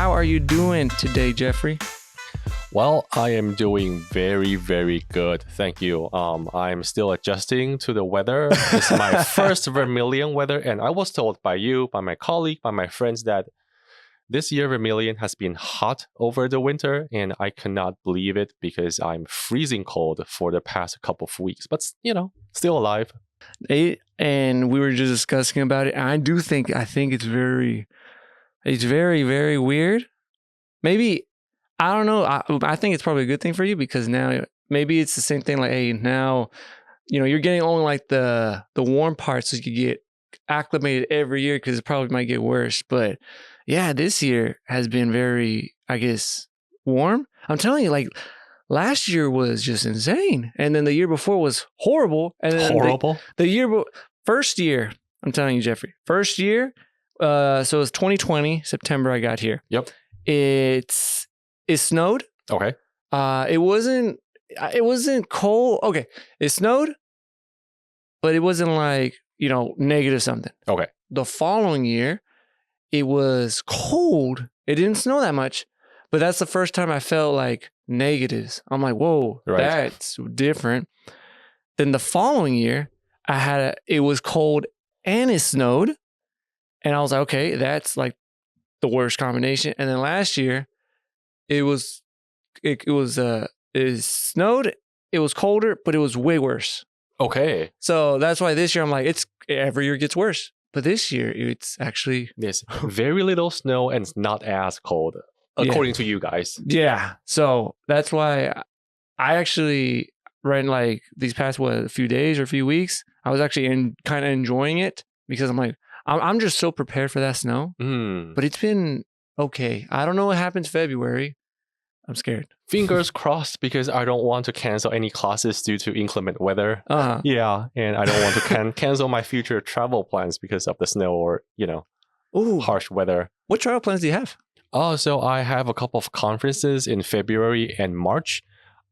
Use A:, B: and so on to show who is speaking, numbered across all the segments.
A: How are you doing today, Jeffrey?
B: Well, I am doing very, very good. Thank you. I'm still adjusting to the weather. It's my first Vermilion weather, and I was told by you, by my colleague, by my friends that this year Vermilion has been hot over the winter, and I cannot believe it because I'm freezing cold for the past couple of weeks. But, still alive.
A: And we were just discussing about it. And I think it's very, very weird. Maybe, I don't know. I think it's probably a good thing for you because now maybe it's the same thing. Like, hey, now, you're getting only like the warm parts so you can get acclimated every year because it probably might get worse. But yeah, this year has been very, I guess, warm. I'm telling you, like last year was just insane. And then the year before was horrible. And then
B: horrible.
A: First year, I'm telling you, Jeffrey, first year. So it was 2020, September I got here.
B: Yep.
A: It snowed.
B: Okay.
A: It wasn't cold. Okay. It snowed, but it wasn't like, negative something.
B: Okay.
A: The following year, it was cold. It didn't snow that much, but that's the first time I felt like negatives. I'm like, whoa,
B: right.
A: That's different. Then the following year, it was cold and it snowed. And I was like, okay, that's like the worst combination. And then last year, it snowed, it was colder, but it was way worse.
B: Okay.
A: So that's why this year I'm like, every year gets worse. But this year it's actually
B: there's very little snow and it's not as cold, according to you guys.
A: Yeah. So that's why I actually ran like these past a few days or a few weeks. I was actually kind of enjoying it because I'm like, I'm just so prepared for that snow. But it's been okay. I don't know what happens February. I'm scared.
B: Fingers crossed because I don't want to cancel any classes due to inclement weather. Yeah, and I don't want to cancel my future travel plans because of the snow or, harsh weather.
A: What travel plans do you have?
B: So I have a couple of conferences in February and March.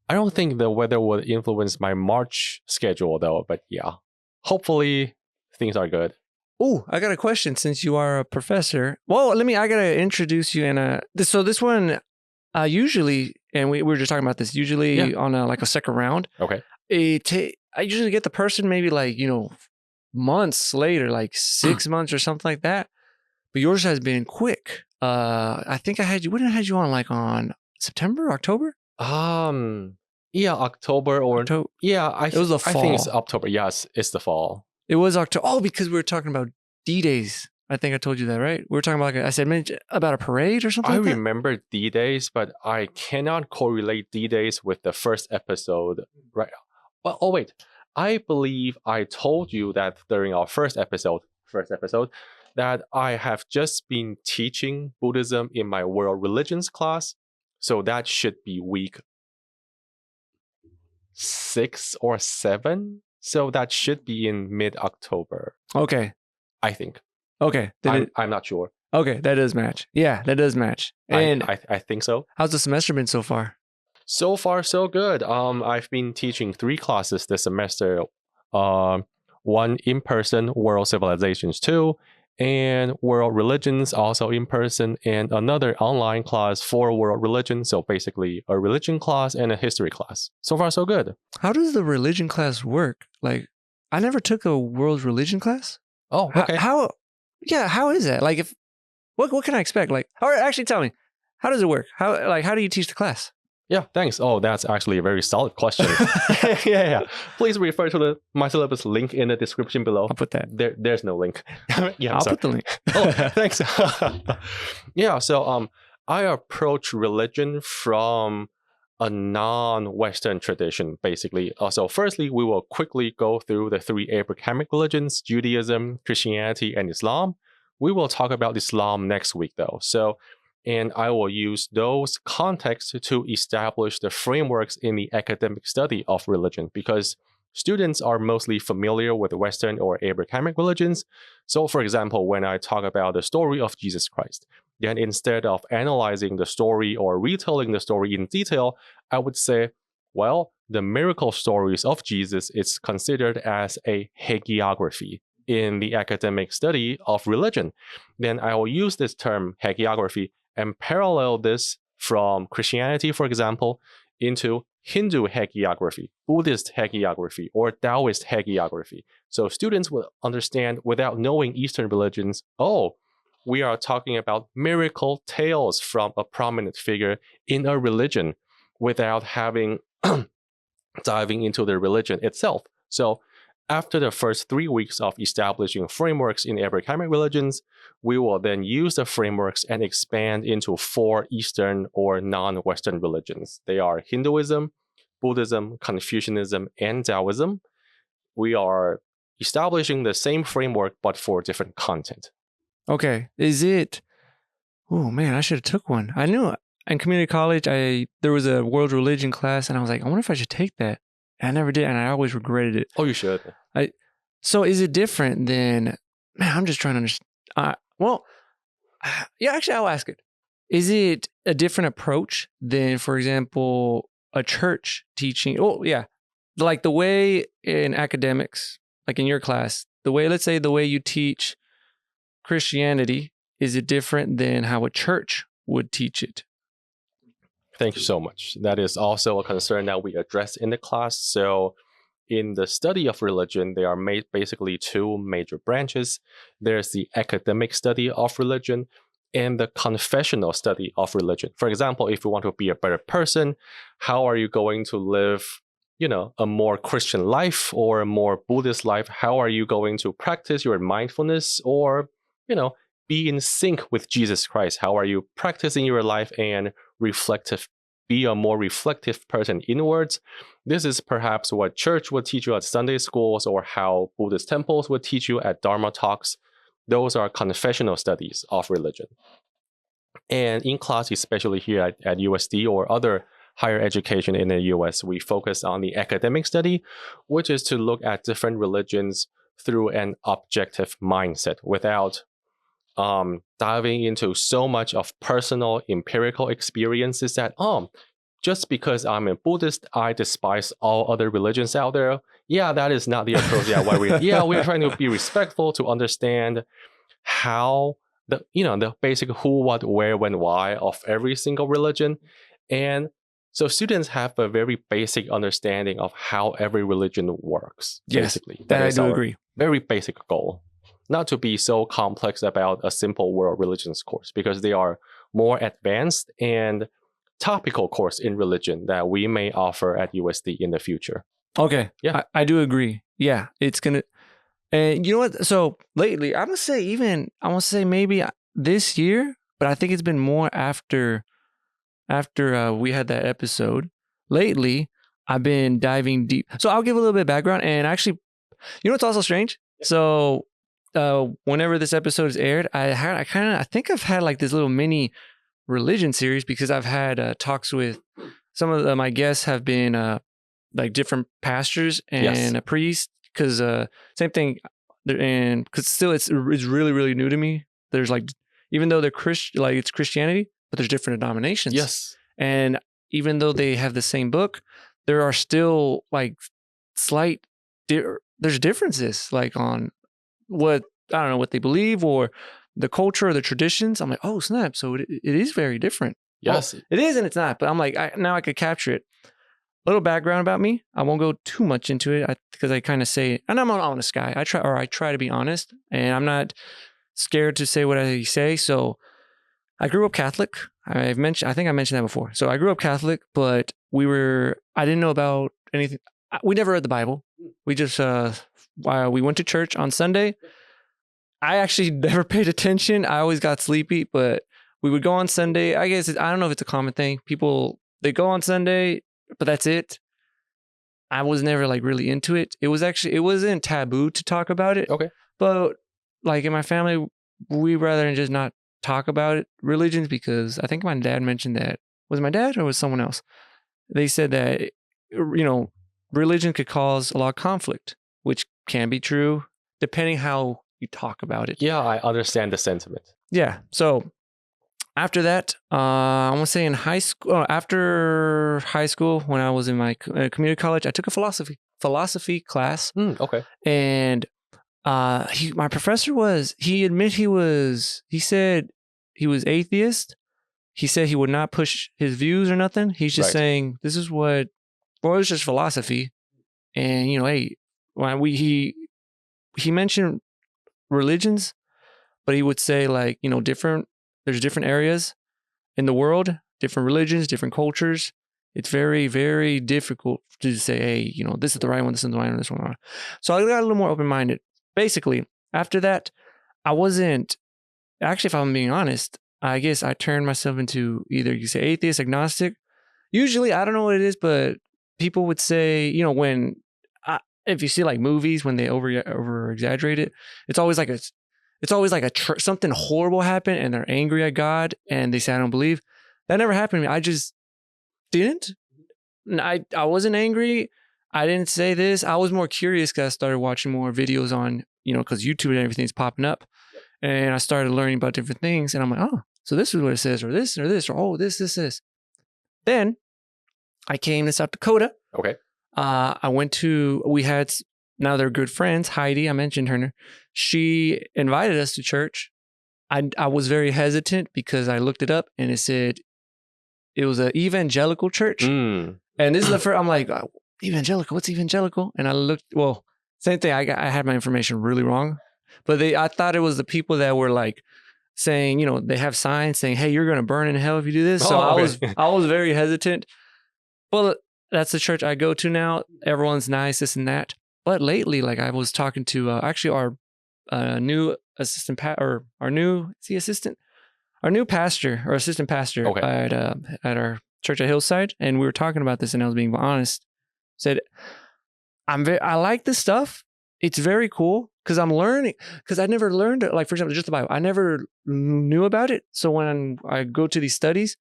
B: I don't think the weather will influence my March schedule though, but yeah, hopefully things are good.
A: Oh, I got a question since you are a professor. Well, I got to introduce you so this one, usually, and we were just talking about this, usually on a second round.
B: Okay.
A: I usually get the person maybe like, months later, like 6 months or something like that. But yours has been quick. I think when I had you on, like on September, October?
B: Yeah, October or
A: it was the fall.
B: I think it's October. Yes, it's the fall.
A: It was October. Oh, because we were talking about D-Days. I think I told you that, right? We were talking about, I said about a parade or something.
B: I remember D-Days, but I cannot correlate D-Days with the first episode. Right. Well, wait. I believe I told you that during our first episode, that I have just been teaching Buddhism in my world religions class. So that should be week 6 or 7. So that should be in mid-October.
A: Okay.
B: I think.
A: Okay.
B: I'm not sure.
A: Okay. That does match. Yeah, that does match. And
B: I think so.
A: How's the semester been so far?
B: So far, so good. I've been teaching 3 classes this semester. One in-person, World Civilizations 2, and World Religions, also in person, and another online class for World Religion. So basically a religion class and a history class. So far, so good.
A: How does the religion class work? Like, I never took a world religion class.
B: Oh, okay.
A: How is that? Like, what can I expect? Like, or actually tell me, how does it work? How do you teach the class?
B: Yeah, thanks. Oh, that's actually a very solid question. yeah. Please refer to my syllabus link in the description below.
A: I'll put that.
B: There's no link.
A: Yeah, I'll put the link.
B: Oh, thanks. Yeah, so I approach religion from a non-Western tradition, basically. So firstly, we will quickly go through the 3 Abrahamic religions, Judaism, Christianity, and Islam. We will talk about Islam next week, though. And I will use those contexts to establish the frameworks in the academic study of religion because students are mostly familiar with Western or Abrahamic religions. So for example, when I talk about the story of Jesus Christ, then instead of analyzing the story or retelling the story in detail, I would say, well, the miracle stories of Jesus is considered as a hagiography in the academic study of religion. Then I will use this term hagiography and parallel this from Christianity, for example, into Hindu hagiography, Buddhist hagiography, or Taoist hagiography. So students will understand without knowing Eastern religions, oh, we are talking about miracle tales from a prominent figure in a religion without having diving into the religion itself. So after the first 3 weeks of establishing frameworks in Abrahamic religions, we will then use the frameworks and expand into 4 Eastern or non-Western religions. They are Hinduism, Buddhism, Confucianism, and Taoism. We are establishing the same framework, but for different content.
A: Okay. Is it? Oh man, I should have took one. I knew in community college, there was a world religion class, and I was like, I wonder if I should take that. And I never did, and I always regretted it.
B: Oh, you should.
A: So is it different than? Man, I'm just trying to understand. Yeah, actually, I'll ask it. Is it a different approach than, for example, a church teaching? Oh, yeah, like the way in academics, like in your class, let's say the way you teach Christianity, is it different than how a church would teach it?
B: Thank you so much. That is also a concern that we address in the class. So in the study of religion, there are basically 2 major branches. There's the academic study of religion and the confessional study of religion. For example, if you want to be a better person, how are you going to live, a more Christian life or a more Buddhist life? How are you going to practice your mindfulness or, be in sync with Jesus Christ? How are you practicing your life and be a more reflective person inwards? This is perhaps what church would teach you at Sunday schools or how Buddhist temples would teach you at Dharma talks. Those are confessional studies of religion. And in class, especially here at USD or other higher education in the US, we focus on the academic study, which is to look at different religions through an objective mindset without diving into so much of personal empirical experiences that, just because I'm a Buddhist, I despise all other religions out there. Yeah, that is not the approach. We're trying to be respectful to understand how the basic who, what, where, when, why of every single religion. And so students have a very basic understanding of how every religion works.
A: Yes,
B: basically.
A: That I do agree.
B: Very basic goal. Not to be so complex about a simple world religions course, because they are more advanced and topical course in religion that we may offer at USD in the future.
A: Okay.
B: Yeah.
A: I do agree. Yeah. It's going to, and you know what? So lately, I want to say maybe this year, but I think it's been more after we had that episode. Lately, I've been diving deep. So I'll give a little bit of background, and actually, what's also strange? So whenever this episode is aired, I think I've had like this little mini religion series, because I've had talks with some of my guests have been like different pastors and a priest, because same thing, and because still it's really, really new to me. There's like, even though they're Christian, like it's Christianity, but there's different denominations.
B: Yes.
A: And even though they have the same book, there are still like there's differences, like on what they believe or the culture or the traditions. I'm like, oh snap! So it is very different.
B: Yes,
A: it is, and it's not. But I'm like, now I could capture it. A little background about me. I won't go too much into it because I kind of say, and I'm an honest guy. I try to be honest, and I'm not scared to say what I say. So I grew up Catholic. I think I mentioned that before. So I grew up Catholic, but I didn't know about anything. We never read the Bible. We just we went to church on Sunday. I actually never paid attention. I always got sleepy, but we would go on Sunday. I guess I don't know if it's a common thing. They go on Sunday, but that's it. I was never like really into it. It wasn't taboo to talk about it.
B: Okay.
A: But like in my family, we rather just not talk about it, religions, because I think my dad mentioned that. Was it my dad or was someone else? They said that, religion could cause a lot of conflict, which can be true depending how you talk about it.
B: Yeah, I understand the sentiment.
A: Yeah. So after that, I want to say in high school, after high school, when I was in my community college, I took a philosophy class.
B: Okay.
A: And my professor he said he was atheist, he said he would not push his views or nothing. He's just
B: Right.
A: saying this is what, well, it's just philosophy. And hey, when he mentioned religions, but he would say like there's different areas in the world, different religions, different cultures. It's very, very difficult to say, hey, this is the right one, this is the right one, this one. So I got a little more open-minded. Basically, after that, I wasn't, actually, if I'm being honest, I guess I turned myself into either you say atheist, agnostic. Usually, I don't know what it is, but people would say, if you see like movies when they over exaggerate it, it's always like something horrible happened and they're angry at God and they say, I don't believe. That never happened to me. I just didn't. I wasn't angry. I didn't say this. I was more curious because I started watching more videos on, because YouTube and everything's popping up. And I started learning about different things. And I'm like, oh, so this is what it says, or this, or oh, this. Then I came to South Dakota.
B: Okay.
A: I went to, now they're good friends. Heidi, I mentioned her. She invited us to church. I was very hesitant because I looked it up and it said it was an evangelical church. And this is the first, I'm like, oh, evangelical, what's evangelical? And I looked, well, same thing. I had my information really wrong, but I thought it was the people that were like saying, they have signs saying, hey, you're going to burn in hell if you do this. So I was very hesitant. Well, that's the church I go to now. Everyone's nice, this and that. But lately, like I was talking to actually our new assistant our new pastor or assistant pastor at our church at Hillside, and we were talking about this, and I was being honest. Said, I like this stuff. It's very cool because I'm learning. Because I never learned it. Like for example, just the Bible, I never knew about it. So when I go to these studies,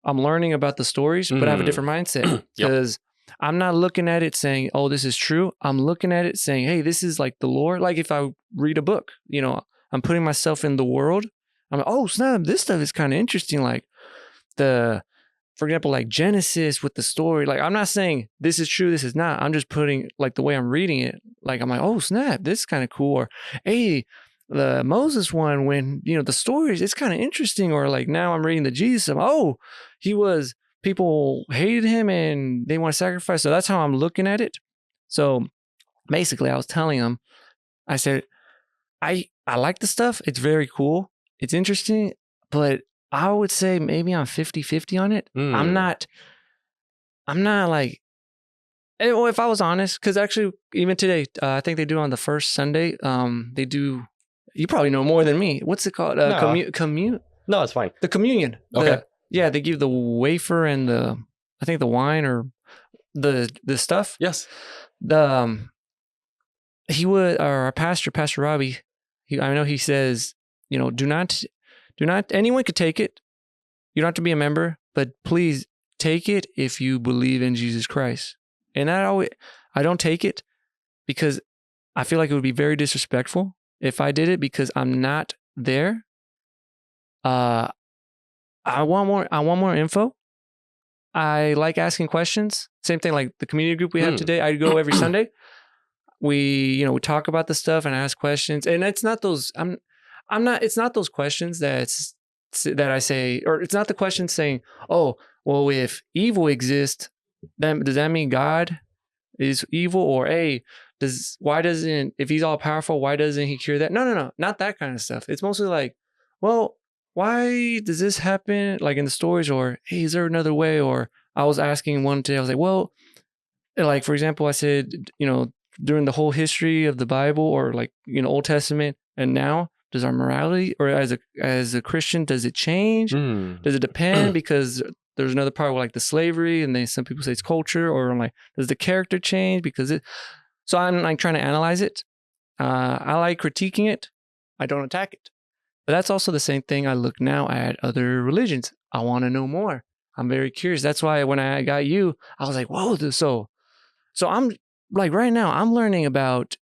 A: I'm learning about the stories, but I have a different mindset because I'm not looking at it saying, oh, this is true. I'm looking at it saying, hey, this is like the lore. Like if I read a book, I'm putting myself in the world. I'm like, oh, snap, this stuff is kind of interesting. Like for example, like Genesis with the story. Like I'm not saying this is true, this is not. I'm just putting like the way I'm reading it. Like I'm like, oh, snap, this is kind of cool. Or, hey, the Moses one, when, the stories, it's kind of interesting. Or like now I'm reading the Jesus. People hated him and they want to sacrifice. So that's how I'm looking at it. So basically I was telling them, I said, I like the stuff. It's very cool. It's interesting, but I would say maybe I'm 50-50 on it. I'm not like, well, if I was honest, because actually even today, I think they do on the first Sunday, they do, you probably know more than me. What's it called?
B: No, it's fine.
A: The communion.
B: Okay.
A: They give the wafer and I think the wine or the stuff.
B: Yes.
A: Our pastor, Pastor Robbie, I know he says, do not, anyone could take it. You don't have to be a member, but please take it if you believe in Jesus Christ. And I don't take it because I feel like it would be very disrespectful if I did it because I'm not there. I want more info. I like asking questions. Same thing like the community group we have today. I go every Sunday. We talk about the stuff and ask questions. And it's not those it's not those questions that I say, or it's not the question saying, oh, well, if evil exists, then does that mean God is evil? Or hey, if he's all powerful, why doesn't he cure that? No, not that kind of stuff. It's mostly like, well, why does this happen? Like in the stories, or hey, is there another way? Or I was asking one today, I was like, well, like for example, I said, during the whole history of the Bible or like, Old Testament and now, does our morality or as a Christian, does it change? Does it depend? Because there's another part where like the slavery and then some people say it's culture, or I'm like, does the character change? So I'm like trying to analyze it. I like critiquing it. I don't attack it. But that's also the same thing I look now at other religions. I want to know more. I'm very curious. That's why when I got you, I was like, whoa, so I'm like right now I'm learning about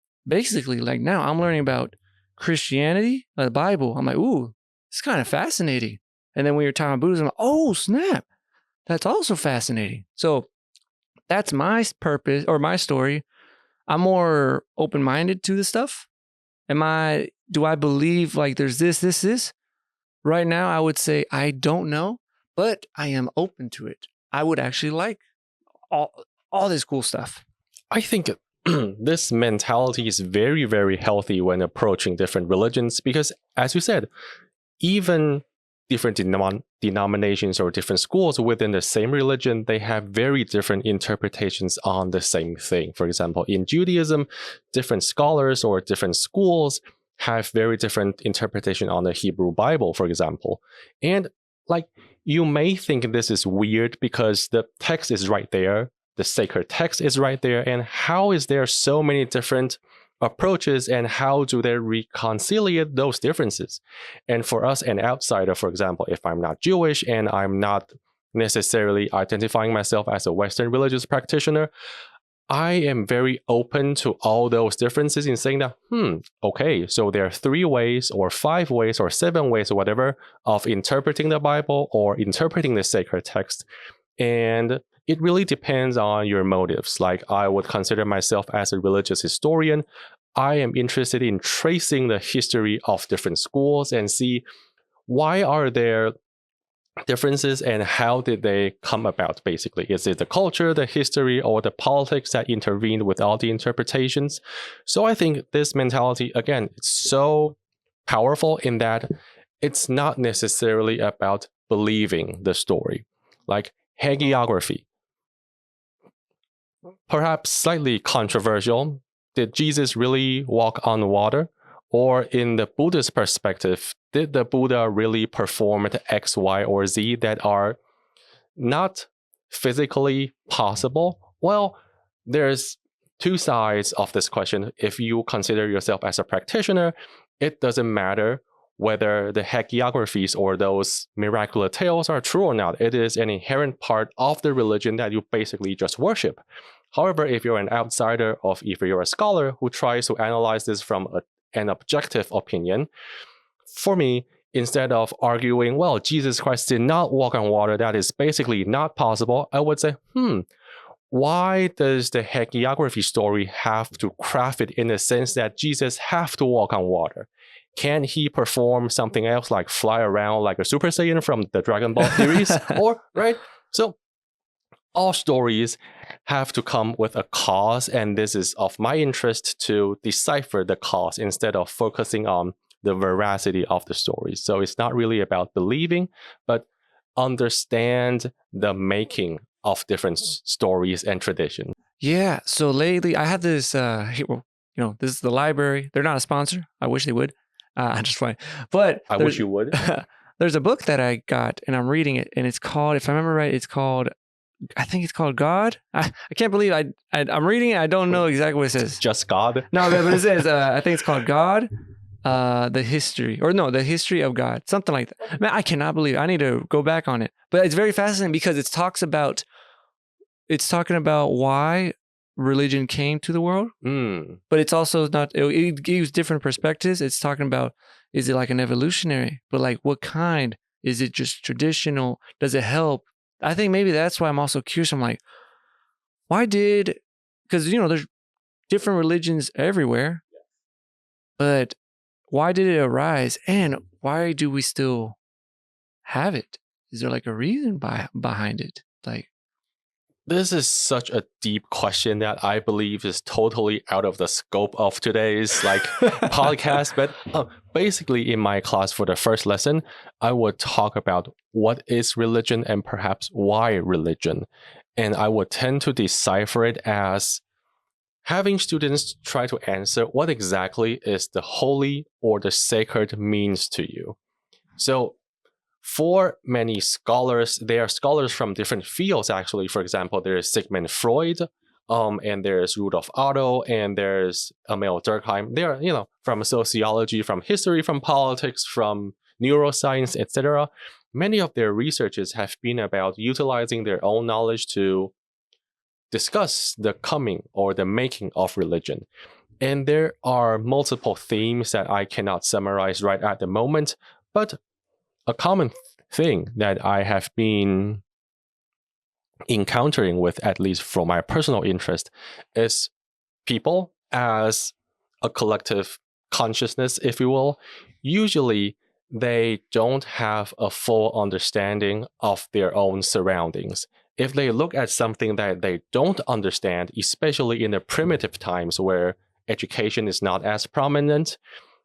A: Christianity, the Bible. I'm like, ooh, it's kind of fascinating. And then when you're talking about Buddhism, I'm like, oh, snap. That's also fascinating. So that's my purpose or my story. I'm more open-minded to the stuff. Do I believe like there's this? Right now, I would say I don't know, but I am open to it. I would actually like all this cool stuff.
B: I think this mentality is very, very healthy when approaching different religions because, as you said, even different denominations or different schools within the same religion, they have very different interpretations on the same thing. For example, in Judaism, different scholars or different schools have very different interpretation on the Hebrew Bible, for example. And like, you may think this is weird because the text is right there, the sacred text is right there, and how is there so many different approaches and how do they reconcile those differences? And for us, an outsider, for example, if I'm not Jewish and I'm not necessarily identifying myself as a Western religious practitioner, I am very open to all those differences in saying that, okay, so there are 3 ways or 5 ways or 7 ways or whatever of interpreting the Bible or interpreting the sacred text. And it really depends on your motives. Like, I would consider myself as a religious historian. I am interested in tracing the history of different schools and see why are there differences and how did they come about, basically. Is it the culture, the history, or the politics that intervened with all the interpretations? So I think this mentality, again, it's so powerful in that it's not necessarily about believing the story. Like hagiography, perhaps slightly controversial. Did Jesus really walk on water? Or in the Buddhist perspective, did the Buddha really perform the X, Y, or Z that are not physically possible? Well, there's 2 sides of this question. If you consider yourself as a practitioner, it doesn't matter whether the hagiographies or those miraculous tales are true or not. It is an inherent part of the religion that you basically just worship. However, if you're an outsider or if you're a scholar who tries to analyze this from an objective opinion, for me, instead of arguing, well, Jesus Christ did not walk on water, that is basically not possible, I would say, why does the hagiography story have to craft it in the sense that Jesus have to walk on water? Can he perform something else like fly around like a Super Saiyan from the Dragon Ball series? Or, right? So all stories have to come with a cause, and this is of my interest to decipher the cause instead of focusing on the veracity of the story. So it's not really about believing, but understand the making of different stories and traditions.
A: Yeah. So lately, I had this. This is the library. They're not a sponsor. I wish they would. I'm just playing. But
B: I wish you would.
A: There's a book that I got, and I'm reading it, and it's called, if I remember right, I think it's called God. I can't believe I'm reading it. I don't know exactly what it says.
B: Just God?
A: No, but it says, I think it's called God, the history of God, something like that. Man, I cannot believe it. I need to go back on it. But it's very fascinating because it's talking about why religion came to the world. But it's also not, it gives different perspectives. It's talking about, is it like an evolutionary? But like what kind? Is it just traditional? Does it help? I think maybe that's why I'm also curious. I'm like, because there's different religions everywhere, but why did it arise? And why do we still have it? Is there like a reason behind it? Like,
B: this is such a deep question that I believe is totally out of the scope of today's podcast. But basically, in my class for the first lesson, I would talk about what is religion and perhaps why religion. And I would tend to decipher it as having students try to answer what exactly is the holy or the sacred means to you. So for many scholars, they are scholars from different fields, actually. For example, there is Sigmund Freud, and there's Rudolf Otto, and there's Emil Durkheim. They're, from sociology, from history, from politics, from neuroscience, etc. Many of their researches have been about utilizing their own knowledge to discuss the coming or the making of religion. And there are multiple themes that I cannot summarize right at the moment, but a common thing that I have been encountering with, at least from my personal interest, is people as a collective consciousness, if you will. Usually they don't have a full understanding of their own surroundings. If they look at something that they don't understand, especially in the primitive times where education is not as prominent,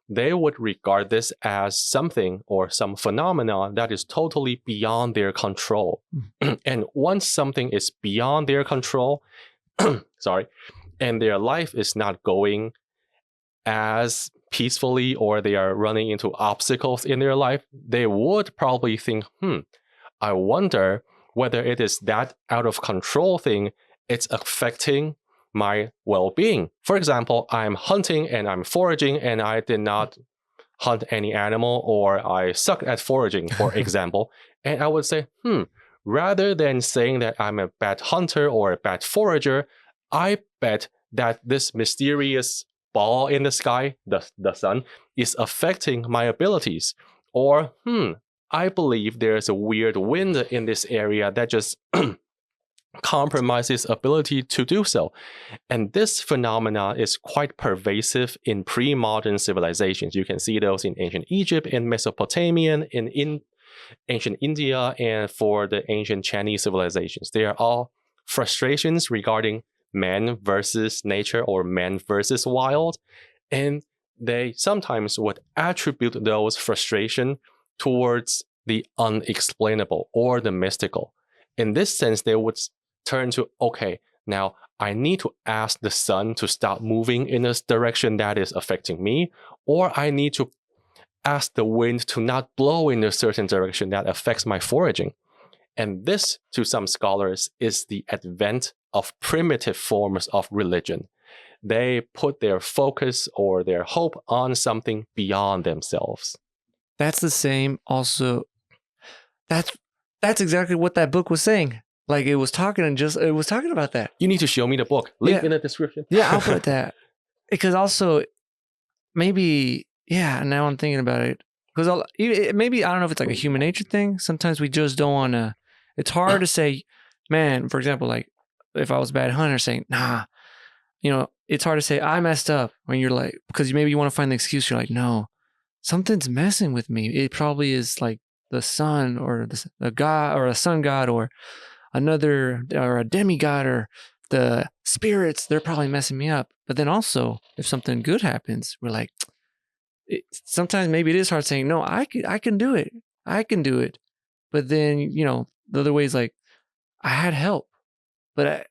B: they would regard this as something or some phenomenon that is totally beyond their control. And once something is beyond their control, sorry, and their life is not going as peacefully, or they are running into obstacles in their life, they would probably think, I wonder whether it is that out of control thing, it's affecting my well-being. For example, I'm hunting and I'm foraging and I did not hunt any animal, or I suck at foraging, for example. And I would say, rather than saying that I'm a bad hunter or a bad forager, I bet that this mysterious ball in the sky, the sun, is affecting my abilities. Or, I believe there's a weird wind in this area that just compromises ability to do so. And this phenomenon is quite pervasive in pre-modern civilizations. You can see those in ancient Egypt, in Mesopotamia, in ancient India, and for the ancient Chinese civilizations. They are all frustrations regarding man versus nature or man versus wild. And they sometimes would attribute those frustration towards the unexplainable or the mystical. In this sense, they would turn to, okay, now I need to ask the sun to stop moving in a direction that is affecting me, or I need to ask the wind to not blow in a certain direction that affects my foraging. And this, to some scholars, is the advent of primitive forms of religion. They put their focus or their hope on something beyond themselves.
A: That's the same also. That's exactly what that book was saying. Like it was talking about that.
B: You need to show me the book. Link in the description.
A: Yeah, I'll put that. Because also, maybe, now I'm thinking about it. Because maybe, I don't know if it's like a human nature thing. Sometimes we just don't want to. It's hard to say, man, for example, like if I was a bad hunter saying, nah, it's hard to say, I messed up. When you're like, because maybe you want to find the excuse. You're like, no, something's messing with me. It probably is like the sun or the god or a sun god or another or a demigod or the spirits. They're probably messing me up. But then also, if something good happens, we're like, sometimes maybe it is hard saying, no, I can do it. I can do it. But then, the other way is like, I had help. But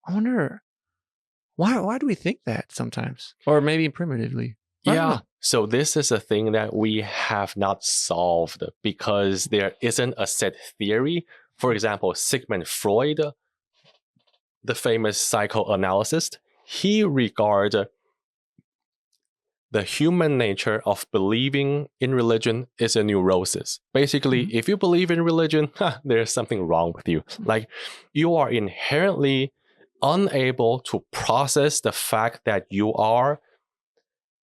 A: I wonder, why do we think that sometimes? Or maybe primitively.
B: Yeah. So this is a thing that we have not solved because there isn't a set theory. For example, Sigmund Freud, the famous psychoanalyst, he regarded the human nature of believing in religion is a neurosis. Basically, if you believe in religion, there's something wrong with you. Like you are inherently unable to process the fact that you are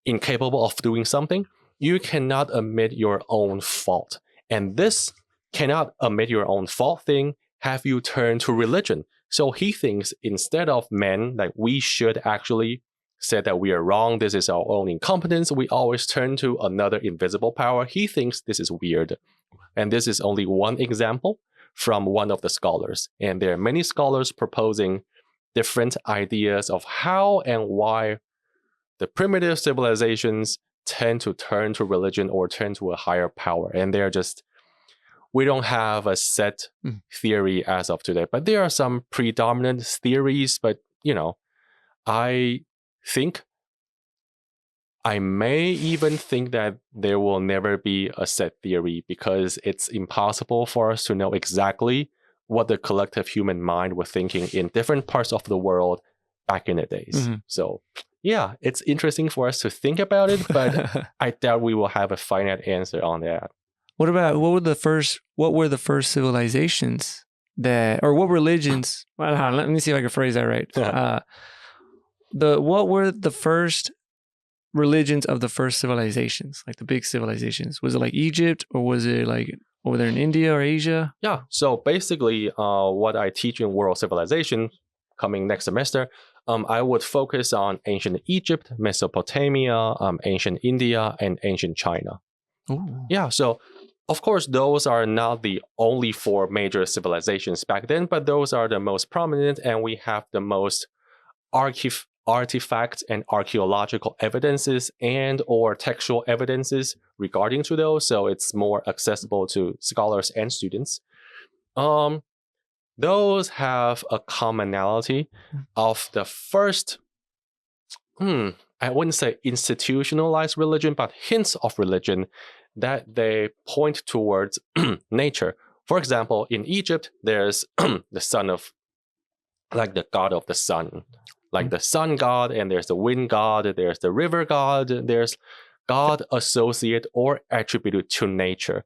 B: incapable of doing something. You cannot admit your own fault. And this cannot admit your own fault thing have you turn to religion. So he thinks instead of men, like we should actually say that we are wrong, this is our own incompetence, we always turn to another invisible power. He thinks this is weird. And this is only one example from one of the scholars. And there are many scholars proposing different ideas of how and why the primitive civilizations tend to turn to religion or turn to a higher power. And they're just, we don't have a set theory as of today. But there are some predominant theories. But, I think I may even think that there will never be a set theory because it's impossible for us to know exactly what the collective human mind was thinking in different parts of the world back in the days. So yeah, it's interesting for us to think about it, but I doubt we will have a finite answer on that.
A: What were the first civilizations or what religions? Well, let me see if I can phrase that right. What were the first religions of the first civilizations, like the big civilizations? Was it like Egypt, or was it like over there in India or Asia?
B: Yeah. So basically, what I teach in World Civilization coming next semester, I would focus on ancient Egypt, Mesopotamia, ancient India, and ancient China.
A: Ooh.
B: Yeah, so of course, those are not the only four major civilizations back then, but those are the most prominent, and we have the most artifacts and archaeological evidences and or textual evidences regarding to those, so it's more accessible to scholars and students. Those have a commonality of the first, I wouldn't say institutionalized religion, but hints of religion that they point towards nature. For example, in Egypt, there's the son of, like the god of the sun, like the sun god, and there's the wind god, there's the river god, there's god associated or attributed to nature.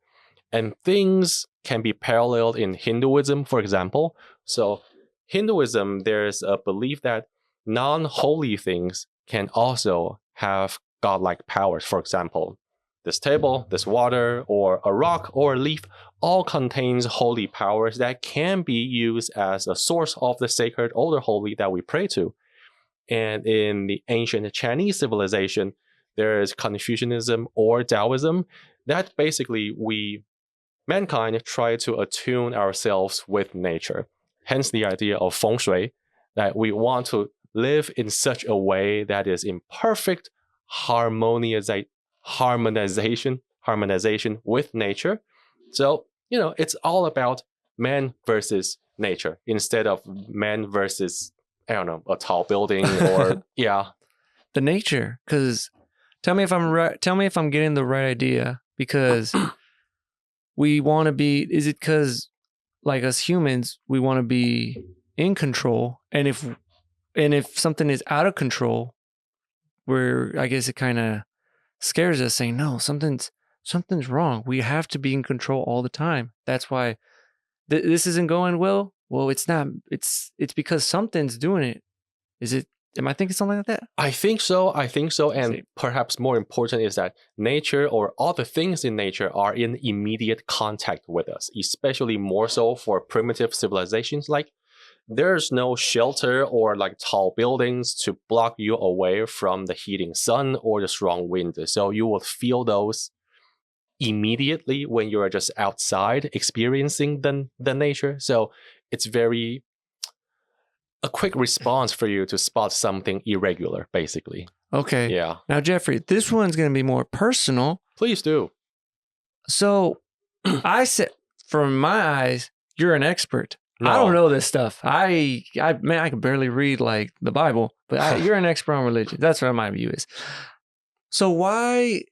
B: And things can be paralleled in Hinduism, for example. So Hinduism, there's a belief that non-holy things can also have godlike powers. For example, this table, this water, or a rock, or a leaf all contains holy powers that can be used as a source of the sacred or the holy that we pray to. And in the ancient Chinese civilization, there is Confucianism or Taoism that basically mankind try to attune ourselves with nature. Hence the idea of feng shui, that we want to live in such a way that is in perfect harmonization with nature. So, it's all about man versus nature instead of man versus, I don't know, a tall building or, yeah.
A: The nature, because tell me if I'm right. Tell me if I'm getting the right idea, because we want to be, is it because like us humans, we want to be in control, and if something is out of control, I guess it kind of scares us, saying no, something's wrong. We have to be in control all the time. That's why this isn't going well. Well, it's not. It's because something's doing it. Is it? Am I thinking something like that?
B: I think so. And perhaps more important is that nature, or all the things in nature, are in immediate contact with us, especially more so for primitive civilizations. Like, there's no shelter or like tall buildings to block you away from the heating sun or the strong wind. So you will feel those immediately when you're just outside experiencing the nature. So it's a quick response for you to spot something irregular, basically.
A: Okay.
B: Yeah.
A: Now, Jeffrey, this one's going to be more personal.
B: Please do.
A: So I said, from my eyes, you're an expert.
B: No.
A: I don't know this stuff. I can barely read like the Bible, but you're an expert on religion. That's what my view is. So why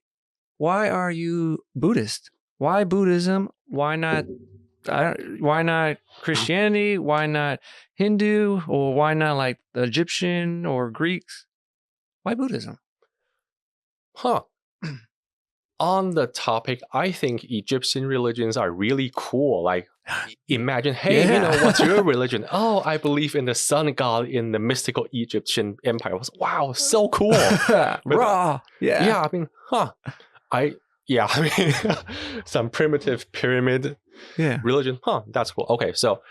A: are you Buddhist? Why Buddhism? Why not Christianity? Why not Hindu? Or why not like the Egyptian or Greeks? Why Buddhism?
B: On the topic, I think Egyptian religions are really cool. Like, imagine, hey, what's your religion? Oh, I believe in the sun god in the mystical Egyptian empire. Wow, so cool.
A: Raw. Yeah.
B: I mean, some primitive pyramid religion. That's cool. Okay, so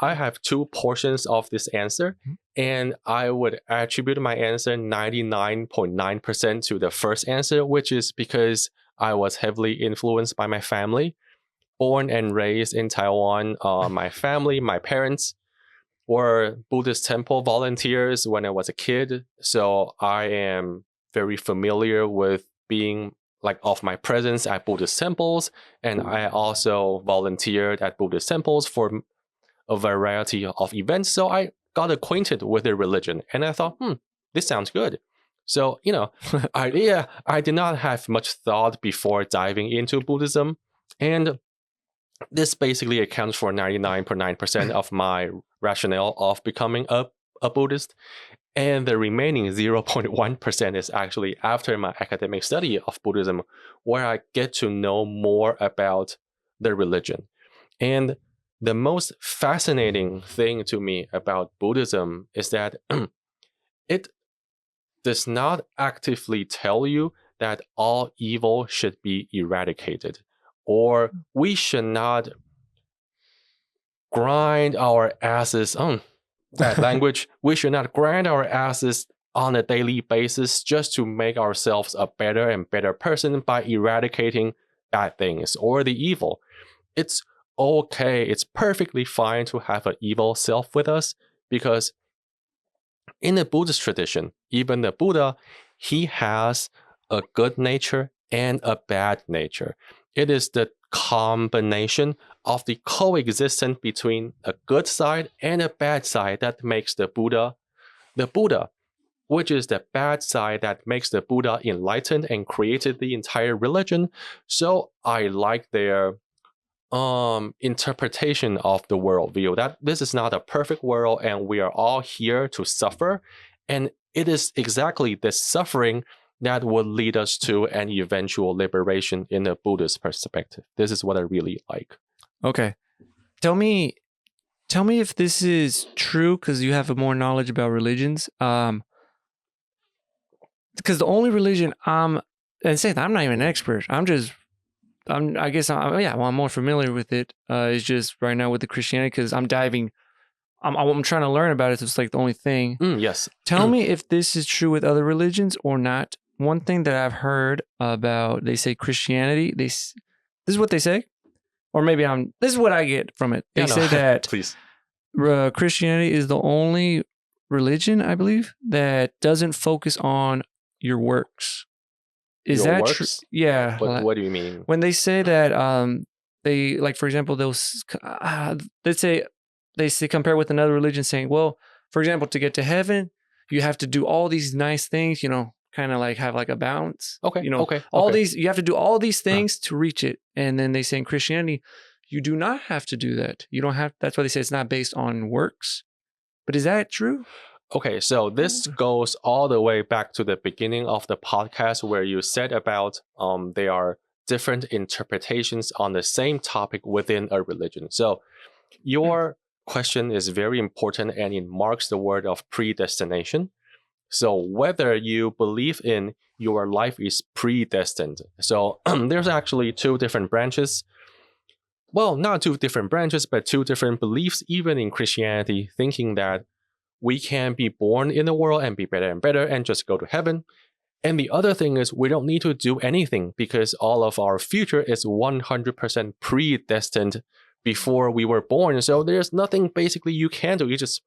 B: I have two portions of this answer, and I would attribute my answer 99.9% to the first answer, which is because I was heavily influenced by my family. Born and raised in Taiwan, my family, my parents were Buddhist temple volunteers when I was a kid. So I am very familiar with being of my presence at Buddhist temples. And I also volunteered at Buddhist temples for a variety of events. So I got acquainted with the religion, and I thought, this sounds good. So, I did not have much thought before diving into Buddhism. And this basically accounts for 99.9% of my rationale of becoming a Buddhist. And the remaining 0.1% is actually after my academic study of Buddhism, where I get to know more about the religion. And the most fascinating thing to me about Buddhism is that it does not actively tell you that all evil should be eradicated, or we should not grind our asses on that language. We should not grind our asses on a daily basis just to make ourselves a better and better person by eradicating bad things or the evil. It's okay. It's perfectly fine to have an evil self with us, because in the Buddhist tradition, even the Buddha, he has a good nature and a bad nature. It is the combination of the coexistence between a good side and a bad side that makes the Buddha, which is the bad side that makes the Buddha enlightened and created the entire religion. So I like their interpretation of the worldview, that this is not a perfect world and we are all here to suffer, and it is exactly this suffering that would lead us to an eventual liberation in the Buddhist perspective. This is what I really like.
A: Okay. Tell me if this is true, because you have more knowledge about religions. Because the only religion I'm not even an expert. I'm more familiar with it. Is just right now with the Christianity, because I'm trying to learn about it. So it's like the only thing.
B: Yes.
A: Tell me if this is true with other religions or not. One thing that I've heard about, they say Christianity. This is what they say, or maybe this is what I get from it. They say that
B: please.
A: Christianity is the only religion, I believe, that doesn't focus on your works. Is that true? Yeah.
B: What do you mean?
A: When they say that, they, like, for example, let's say they compare with another religion, saying, well, for example, to get to heaven, you have to do all these nice things, kind of like have like a balance.
B: Okay.
A: These, you have to do all these things to reach it. And then they say in Christianity, you do not have to do that. You don't have, that's why they say it's not based on works. But is that true?
B: Okay, so this goes all the way back to the beginning of the podcast, where you said about there are different interpretations on the same topic within a religion. So your question is very important, and it marks the word of predestination. So whether you believe in your life is predestined. So there's actually two different branches. Well, not two different branches, but two different beliefs, even in Christianity, thinking that we can be born in the world and be better and better and just go to heaven. And the other thing is, we don't need to do anything, because all of our future is 100% predestined before we were born. So there's nothing basically you can do. You just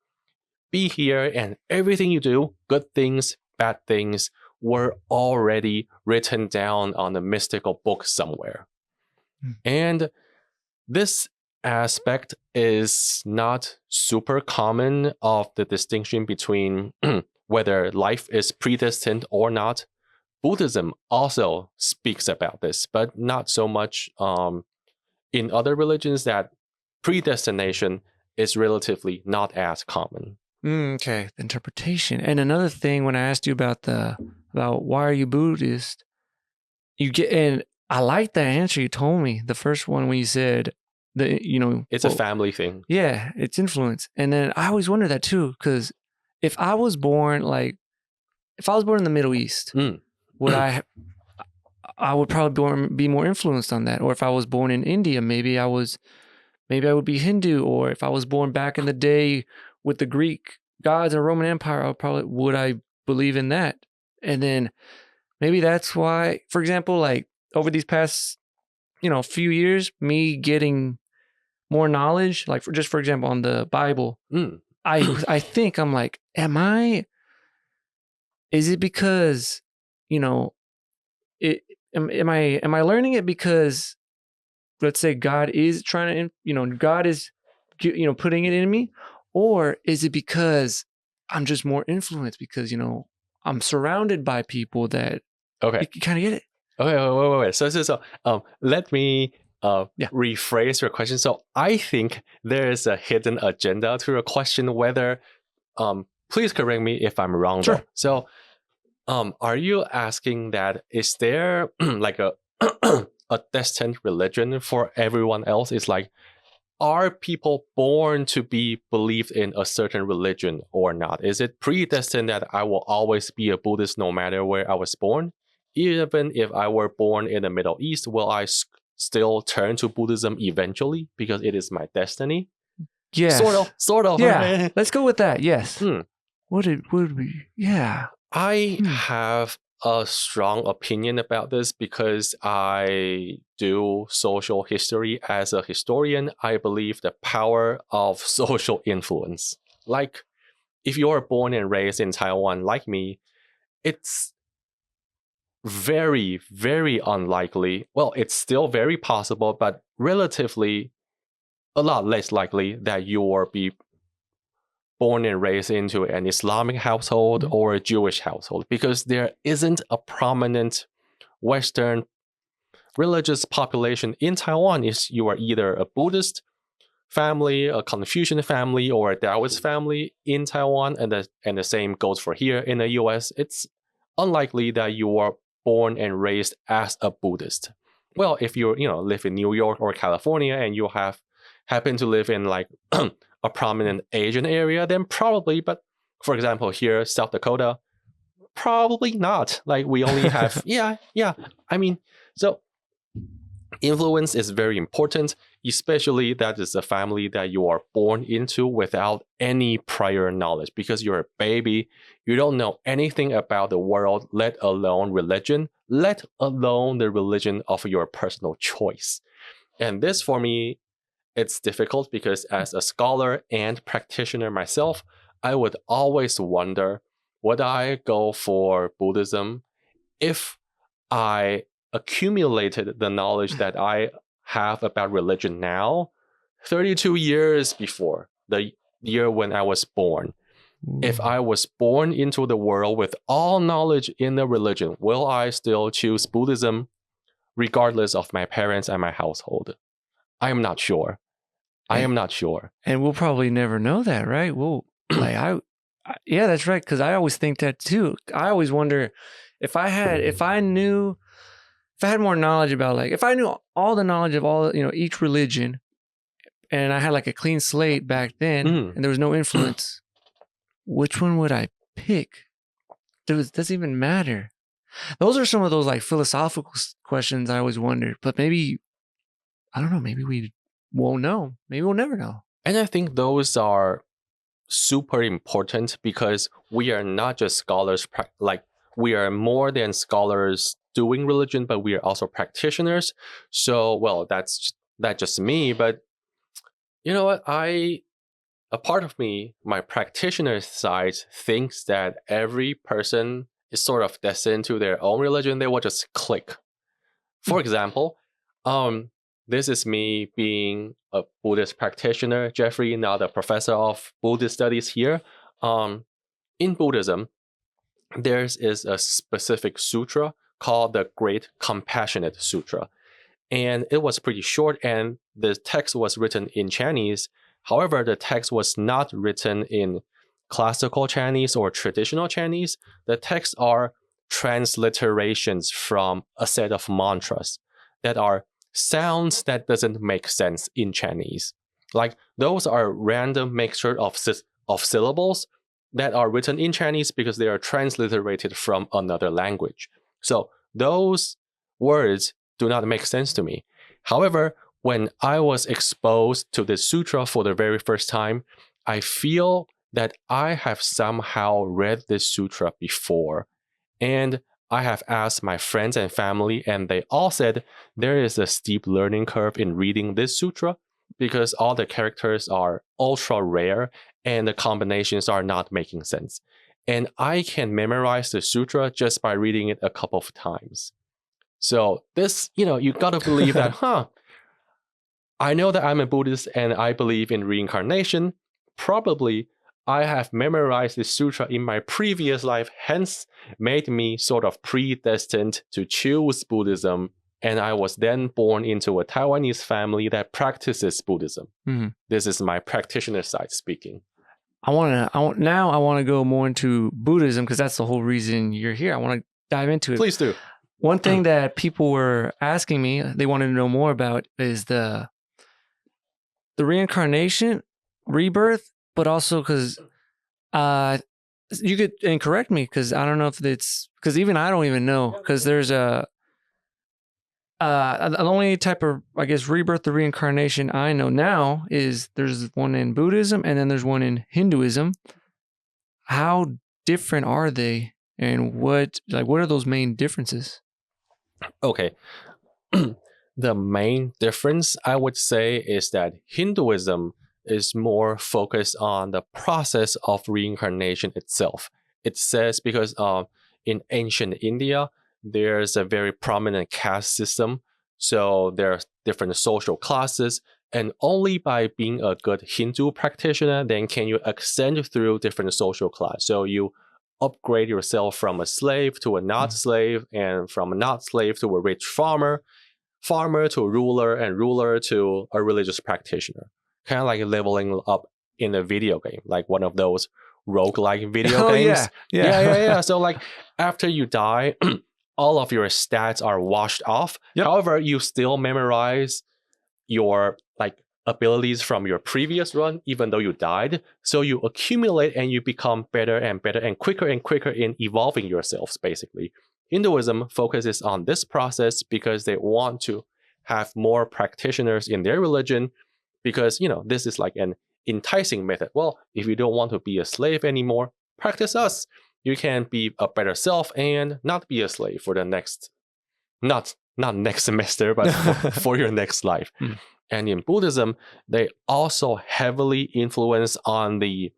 B: be here, and everything you do, good things, bad things, were already written down on a mystical book somewhere. And this aspect is not super common of the distinction between whether life is predestined or not. Buddhism also speaks about this, but not so much in other religions, that predestination is relatively not as common.
A: Okay, interpretation. And another thing, when I asked you about why are you Buddhist, and I like that answer you told me, the first one, when you said it's
B: a family thing.
A: Yeah, it's influence. And then I always wonder that too, because if I was born in the Middle East, would I would probably be more influenced on that. Or if I was born in India, maybe I would be Hindu. Or if I was born back in the day with the Greek gods and Roman Empire, would I believe in that? And then maybe that's why, for example, like over these past few years, me getting more knowledge, like for example on the Bible, I think I'm like, is it because am I learning it because, let's say, God is trying to God is putting it in me, or is it because I'm just more influenced because I'm surrounded by people that you kind of get it.
B: Okay, wait. So let me rephrase your question. So I think there is a hidden agenda to your question, whether, please correct me if I'm wrong.
A: Sure.
B: Though. So are you asking that, is there like a destined religion for everyone else? It's like, are people born to be believed in a certain religion or not? Is it predestined that I will always be a Buddhist no matter where I was born? Even if I were born in the Middle East, will I still turn to Buddhism eventually because it is my destiny?
A: Yes.
B: Sort of.
A: Yeah.
B: Right?
A: Let's go with that. Yes. Would it be? Yeah.
B: I have a strong opinion about this because I do social history. As a historian, I believe the power of social influence. Like, if you're born and raised in Taiwan like me, it's very, very unlikely. Well, it's still very possible, but relatively a lot less likely that you will be born and raised into an Islamic household or a Jewish household, because there isn't a prominent Western religious population in Taiwan. Is you are either a Buddhist family, a Confucian family, or a Taoist family in Taiwan, and the same goes for here in the US. It's unlikely that you are born and raised as a Buddhist. Well, if you live in New York or California and you happen to live in like a prominent Asian area, then probably. But for example, here, South Dakota, probably not. Like, we only have yeah. I mean, so influence is very important, especially that is a family that you are born into without any prior knowledge, because you're a baby. You don't know anything about the world, let alone religion, let alone the religion of your personal choice. And this, for me, it's difficult because as a scholar and practitioner myself, I would always wonder, would I go for Buddhism if I accumulated the knowledge that I have about religion now 32 years before the year when I was born? If I was born into the world with all knowledge in the religion, will I still choose Buddhism regardless of my parents and my household? I am not sure. I am not sure.
A: And we'll probably never know that, right? Well, like yeah, that's right. Because I always think that too. I always wonder if I had more knowledge about, like, if I knew all the knowledge of all, each religion, and I had like a clean slate back then, and there was no influence, which one would I pick? Does it even matter? Those are some of those like philosophical questions I always wondered. But maybe, I don't know, maybe we won't know. Maybe we'll never know.
B: And I think those are super important because we are not just scholars, like, we are more than scholars doing religion, but we are also practitioners. So, well, that's just me. But you know what? A part of me, my practitioner side, thinks that every person is sort of destined to their own religion. They will just click. For example, this is me being a Buddhist practitioner, Jeffrey, now the professor of Buddhist studies here. In Buddhism, there is a specific sutra called the Great Compassionate Sutra. And it was pretty short, and the text was written in Chinese. However, the text was not written in classical Chinese or traditional Chinese. The texts are transliterations from a set of mantras that are sounds that doesn't make sense in Chinese. Like, those are random mixture of syllables that are written in Chinese because they are transliterated from another language. So those words do not make sense to me. However, when I was exposed to this sutra for the very first time, I feel that I have somehow read this sutra before. And I have asked my friends and family, and they all said there is a steep learning curve in reading this sutra because all the characters are ultra rare and the combinations are not making sense. And I can memorize the sutra just by reading it a couple of times. So this, you gotta believe that, I know that I'm a Buddhist and I believe in reincarnation. Probably I have memorized this sutra in my previous life, hence made me sort of predestined to choose Buddhism. And I was then born into a Taiwanese family that practices Buddhism. Mm-hmm. This is my practitioner side speaking.
A: I want to go more into Buddhism because that's the whole reason you're here. I want to dive into it.
B: Please do.
A: One thing that people were asking me, they wanted to know more about, is the reincarnation, rebirth, but also because you could, and correct me, because I don't know if it's, because even I don't even know, because there's the only type of, I guess, rebirth or reincarnation I know now is there's one in Buddhism and then there's one in Hinduism. How different are they? and what are those main differences?
B: Okay. The main difference, I would say, is that Hinduism is more focused on the process of reincarnation itself. It says because in ancient India, there's a very prominent caste system. So there are different social classes. And only by being a good Hindu practitioner, then can you ascend through different social class. So you upgrade yourself from a slave to a not slave, and from a not slave to a rich farmer, farmer to a ruler, and ruler to a religious practitioner. Kind of like leveling up in a video game, like one of those roguelike video games. Yeah. So like after you die, all of your stats are washed off.
A: Yep.
B: However, you still memorize your like abilities from your previous run, even though you died. So you accumulate and you become better and better and quicker in evolving yourselves, basically. Hinduism focuses on this process because they want to have more practitioners in their religion, because, this is like an enticing method. Well, if you don't want to be a slave anymore, practice us. You can be a better self and not be a slave for the next, not next semester, but for your next life. And in Buddhism, they also heavily influence on the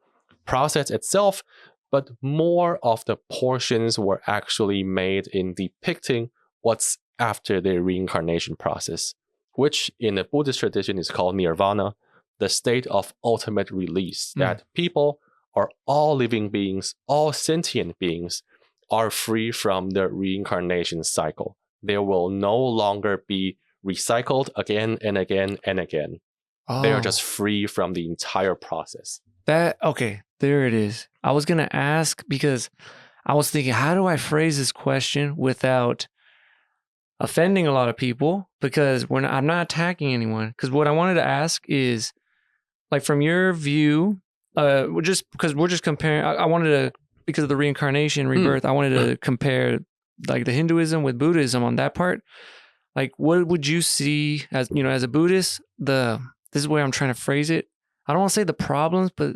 B: process itself, but more of the portions were actually made in depicting what's after the reincarnation process, which in the Buddhist tradition is called nirvana, the state of ultimate release, that people or all living beings, all sentient beings, are free from the reincarnation cycle. They will no longer be recycled again and again and again. They are just free from the entire process.
A: Okay, there it is. I was going to ask because I was thinking, how do I phrase this question without offending a lot of people? Because I'm not attacking anyone. Because what I wanted to ask is, like, from your view, we're just comparing. I wanted to, because of the reincarnation, rebirth, I wanted to compare like the Hinduism with Buddhism on that part. Like, what would you see as, as a Buddhist, this is the way I'm trying to phrase it. I don't want to say the problems, but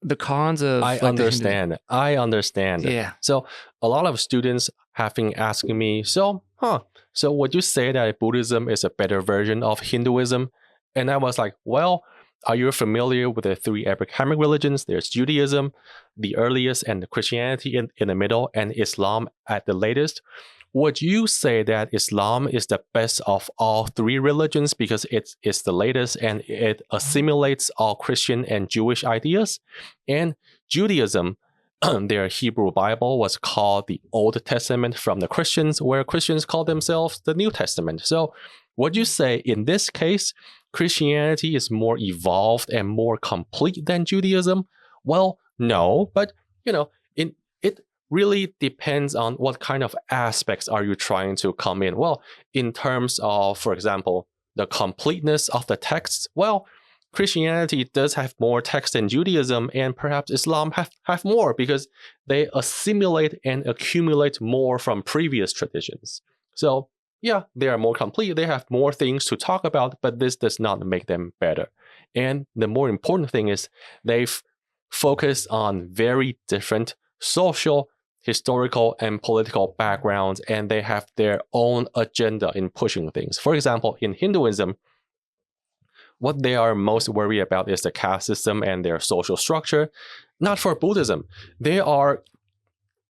A: the cons of.
B: I understand.
A: Yeah.
B: So a lot of students have been asking me, so would you say that Buddhism is a better version of Hinduism? And I was like, well, are you familiar with the three Abrahamic religions? There's Judaism, the earliest, and Christianity in the middle, and Islam at the latest. Would you say that Islam is the best of all three religions because it's the latest and it assimilates all Christian and Jewish ideas? And Judaism, their Hebrew Bible was called the Old Testament from the Christians, where Christians call themselves the New Testament. So would you say in this case, Christianity is more evolved and more complete than Judaism? Well, no, but it really depends on what kind of aspects are you trying to come in. Well, in terms of, for example, the completeness of the texts, well, Christianity does have more text than Judaism, and perhaps Islam have more because they assimilate and accumulate more from previous traditions. So yeah, they are more complete. They have more things to talk about, but this does not make them better. And the more important thing is they've focused on very different social, historical, and political backgrounds, and they have their own agenda in pushing things. For example, in Hinduism, what they are most worried about is the caste system and their social structure. Not for Buddhism. They are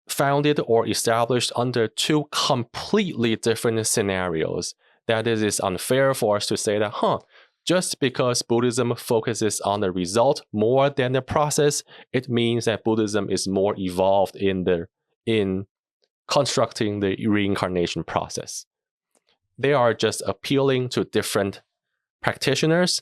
B: founded or established under two completely different scenarios. That it is unfair for us to say that, just because Buddhism focuses on the result more than the process, it means that Buddhism is more evolved in constructing the reincarnation process. They are just appealing to different practitioners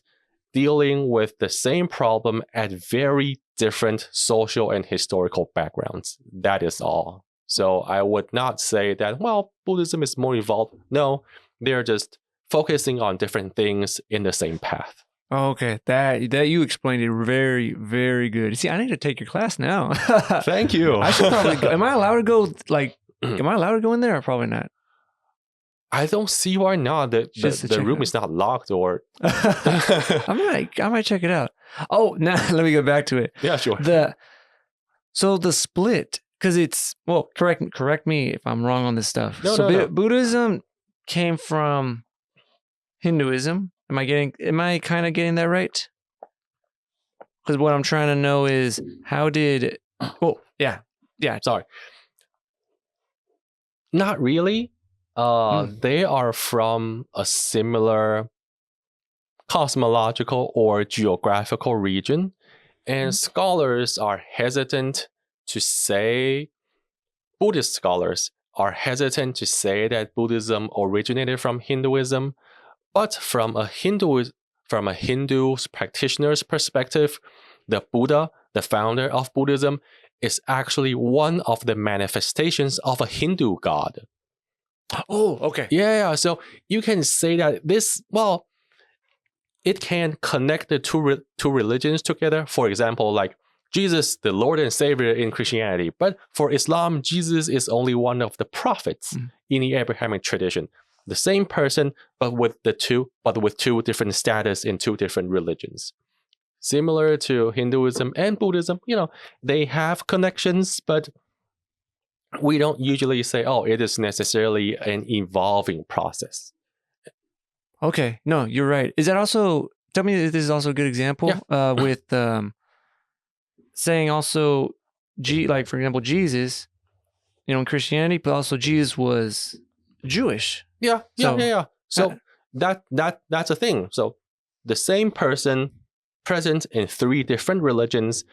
B: dealing with the same problem at very different social and historical backgrounds. That is all. So I would not say that, well, Buddhism is more evolved. No, they're just focusing on different things in the same path.
A: Okay, that you explained it very, very good. See, I need to take your class now.
B: Thank you.
A: I should probably go. Am I allowed to go? Am I allowed to go in there? Or probably not.
B: I don't see why not. The room is not locked or.
A: I might check it out. Oh, now let me go back to it.
B: Yeah, sure.
A: So the split because it's correct me if I'm wrong on this stuff.
B: No,
A: So
B: no.
A: Buddhism came from Hinduism. Am I kind of getting that right? Because what I'm trying to know is how did
B: Sorry. Not really. They are from a similar cosmological or geographical region, and scholars are hesitant to say, Buddhist scholars are hesitant to say that Buddhism originated from Hinduism, but from a Hindu practitioner's perspective, the Buddha, the founder of Buddhism, is actually one of the manifestations of a Hindu god.
A: Oh, okay.
B: Yeah. So you can say that it can connect the two religions together. For example, like Jesus, the Lord and Savior in Christianity. But for Islam, Jesus is only one of the prophets in the Abrahamic tradition. The same person, but with two different status in two different religions. Similar to Hinduism and Buddhism, they have connections, but we don't usually say, it is necessarily an evolving process.
A: Okay. No, you're right. Is that also, tell me if this is also a good example with saying also, like for example, Jesus, in Christianity, but also Jesus was Jewish.
B: Yeah. So that's a thing. So the same person present in three different religions,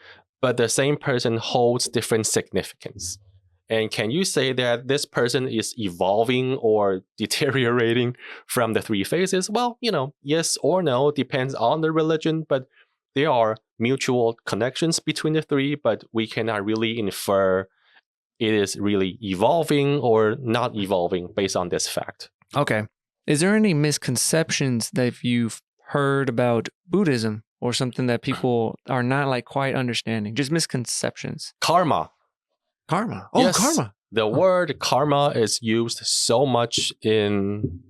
B: but the same person holds different significance. And can you say that this person is evolving or deteriorating from the three phases? Well, yes or no, depends on the religion, but there are mutual connections between the three, but we cannot really infer it is really evolving or not evolving based on this fact.
A: Okay. Is there any misconceptions that you've heard about Buddhism or something that people are not quite understanding? Just misconceptions.
B: Karma.
A: Oh,
B: yes,
A: karma.
B: The word karma is used so much in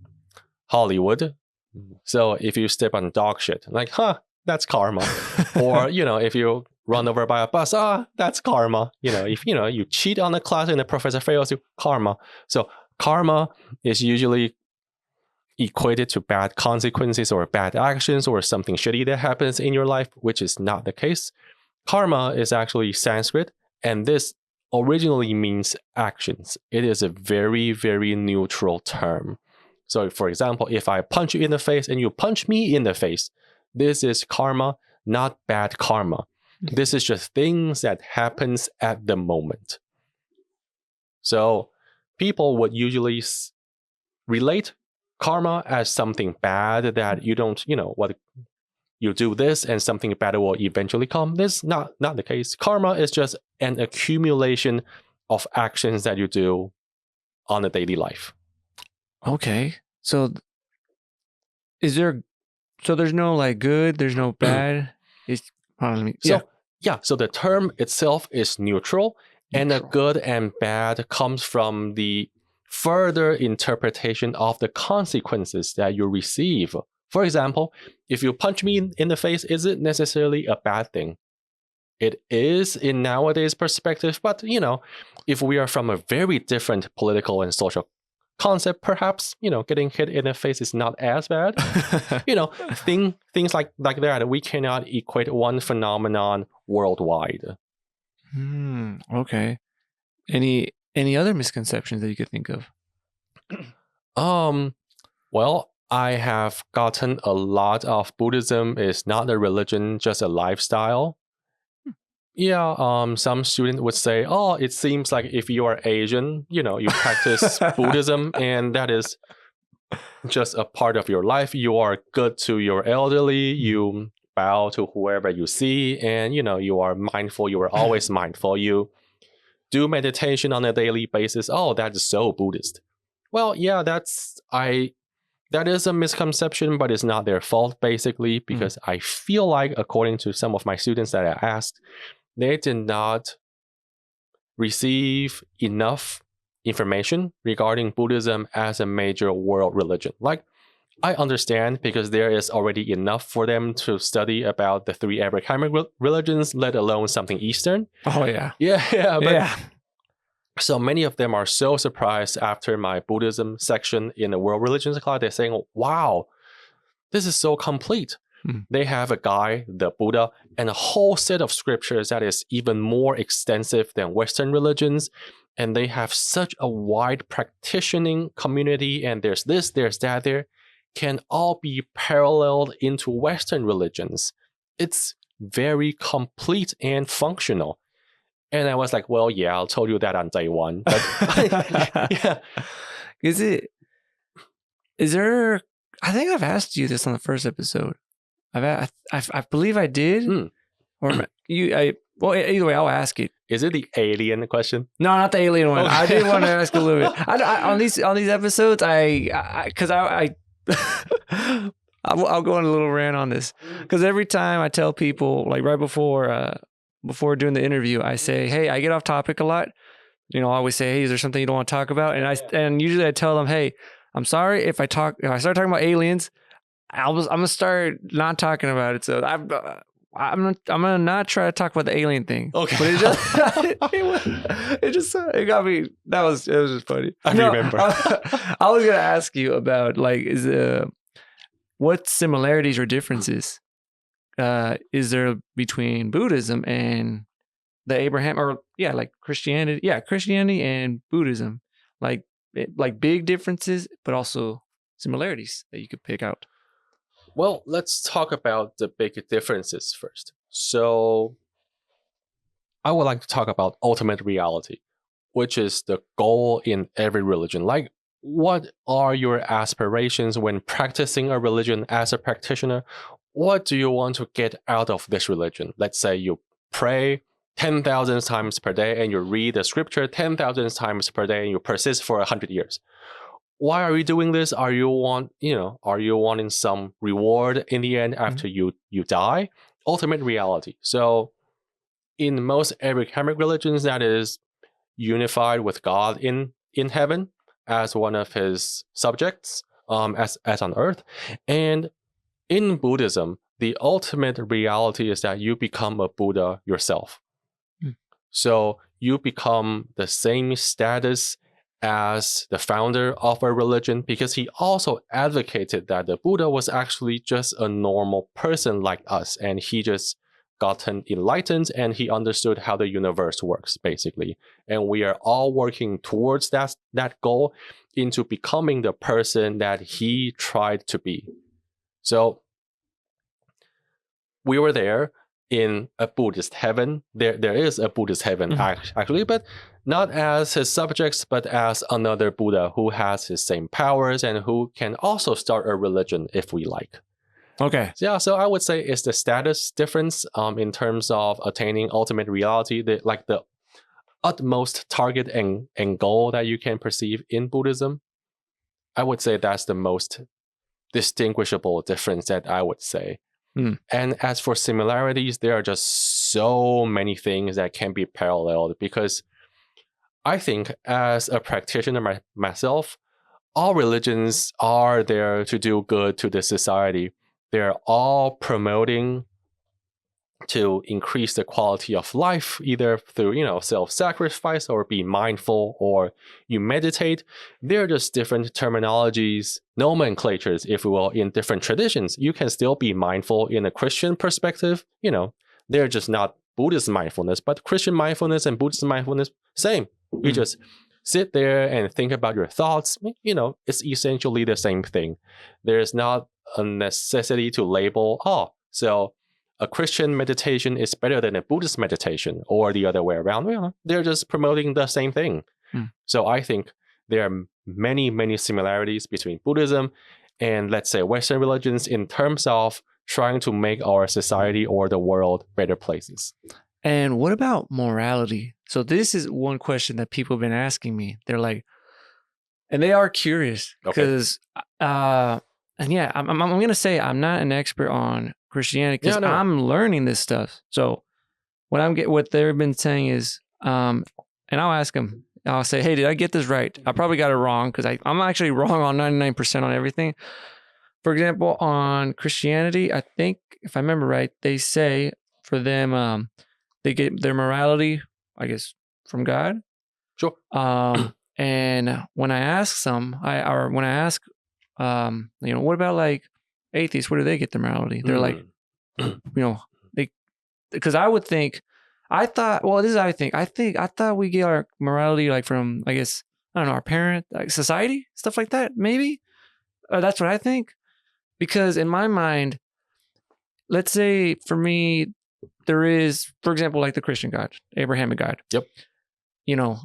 B: Hollywood. So if you step on dog shit, that's karma. Or, if you run over by a bus, that's karma. If, you cheat on a class and the professor fails you, karma. So karma is usually equated to bad consequences or bad actions or something shitty that happens in your life, which is not the case. Karma is actually Sanskrit, and this originally means actions. It is a very, very neutral term. So, for example, if I punch you in the face and you punch me in the face, this is karma, not bad karma. This is just things that happens at the moment. So, people would usually relate karma as something bad that you don't, you do this and something bad will eventually come. This is not the case. Karma is just an accumulation of actions that you do on a daily life.
A: Okay. So there's no good, there's no bad.
B: So the term itself is neutral, and the good and bad comes from the further interpretation of the consequences that you receive. For example, if you punch me in the face, is it necessarily a bad thing? It is in nowadays perspective, but if we are from a very different political and social concept, perhaps getting hit in the face is not as bad. Things like that. We cannot equate one phenomenon worldwide.
A: Okay. Any other misconceptions that you could think of?
B: Well, I have gotten a lot of Buddhism is not a religion, just a lifestyle. Yeah, some student would say, it seems like if you are Asian, you practice Buddhism and that is just a part of your life. You are good to your elderly, you bow to whoever you see, and you are mindful, you are always mindful, you do meditation on a daily basis. That is so Buddhist. Well, yeah, that is a misconception, but it's not their fault, basically, because I feel like, according to some of my students that I asked, they did not receive enough information regarding Buddhism as a major world religion. I understand, because there is already enough for them to study about the three Abrahamic religions, let alone something Eastern.
A: Oh, yeah.
B: Yeah. So many of them are so surprised after my Buddhism section in the world religions class. They're saying, wow, this is so complete. They have a guy, the Buddha, and a whole set of scriptures that is even more extensive than Western religions. And they have such a wide practicing community, and there's this, there's that, there can all be paralleled into Western religions. It's very complete and functional. And I was like, well, yeah, I told you that on day one. But yeah.
A: Is there, I think I've asked you this on the first episode. I believe I did. Or well, either way, I'll ask it.
B: Is it the alien question?
A: No, not the alien one. Okay. I did want to ask a little bit. On these episodes, because I'll go on a little rant on this, because every time I tell people, like right before doing the interview, I say, hey, I get off topic a lot. I always say, hey, is there something you don't want to talk about? And usually I tell them, hey, I'm sorry if I start talking about aliens, I'm gonna start not talking about it. So I'm gonna not try to talk about the alien thing.
B: Okay.
A: But it got me. It was just funny.
B: I remember.
A: I was gonna ask you about what similarities or differences is there between Buddhism and the Abraham, or like Christianity? Yeah, Christianity and Buddhism, like big differences, but also similarities that you could pick out.
B: Well, let's talk about the big differences first. So I would like to talk about ultimate reality, which is the goal in every religion. Like, what are your aspirations when practicing a religion as a practitioner? What do you want to get out of this religion? Let's say you pray 10,000 times per day and you read the scripture 10,000 times per day and you persist for 100 years. Why are you doing this? Are you wanting some reward in the end after you die? Ultimate reality. So in most Abrahamic religions, that is unified with God in heaven as one of his subjects, as on earth. And in Buddhism, the ultimate reality is that you become a Buddha yourself. So you become the same status as the founder of a religion, because he also advocated that the Buddha was actually just a normal person like us, and he just gotten enlightened and he understood how the universe works, basically. And we are all working towards that goal into becoming the person that he tried to be. So we were there in a Buddhist heaven. There is a Buddhist heaven, actually, but not as his subjects, but as another Buddha who has his same powers and who can also start a religion if we like.
A: Okay.
B: Yeah, so I would say it's the status difference in terms of attaining ultimate reality, the utmost target and goal that you can perceive in Buddhism. I would say that's the most distinguishable difference that I would say. And as for similarities, there are just so many things that can be paralleled, because I think as a practitioner myself, all religions are there to do good to the society. They're all promoting to increase the quality of life, either through, self-sacrifice or be mindful or you meditate. They're just different terminologies, nomenclatures, if you will, in different traditions. You can still be mindful in a Christian perspective. They're just not Buddhist mindfulness, but Christian mindfulness and Buddhist mindfulness, same. You just sit there and think about your thoughts. It's essentially the same thing. There's not a necessity to label, so a Christian meditation is better than a Buddhist meditation, or the other way around. They're just promoting the same thing. So I think there are many, many similarities between Buddhism and, let's say, Western religions in terms of trying to make our society or the world better places.
A: And what about morality? So this is one question that people have been asking me. They're like, and they are curious because, I'm going to say I'm not an expert on Christianity because I'm learning this stuff. So what they've been saying is, and I'll ask them, I'll say, hey, did I get this right? I probably got it wrong, because I'm actually wrong on 99% on everything. For example, on Christianity, I think if I remember right, they say for them, they get their morality, I guess, from God.
B: Sure.
A: And when I ask what about like atheists? Where do they get their morality? They're like, because I would think, I thought we get our morality like from, I guess, I don't know, our parent, like society, stuff like that. Maybe that's what I think. Because in my mind, let's say for me, there is, for example, like the Christian God, Abrahamic God.
B: Yep.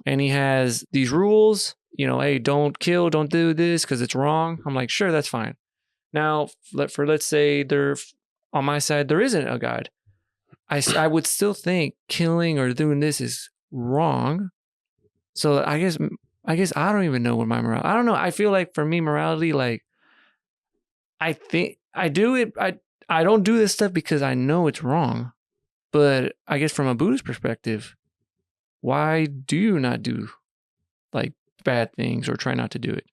A: And he has these rules, hey, don't kill, don't do this because it's wrong. I'm like, sure, that's fine. Now, let's say on my side, there isn't a God. I would still think killing or doing this is wrong. So I guess I don't even know what my morality. I don't know. I feel like for me, morality, like I think I do it. I don't do this stuff because I know it's wrong. But I guess from a Buddhist perspective, why do you not do like bad things or try not to do it?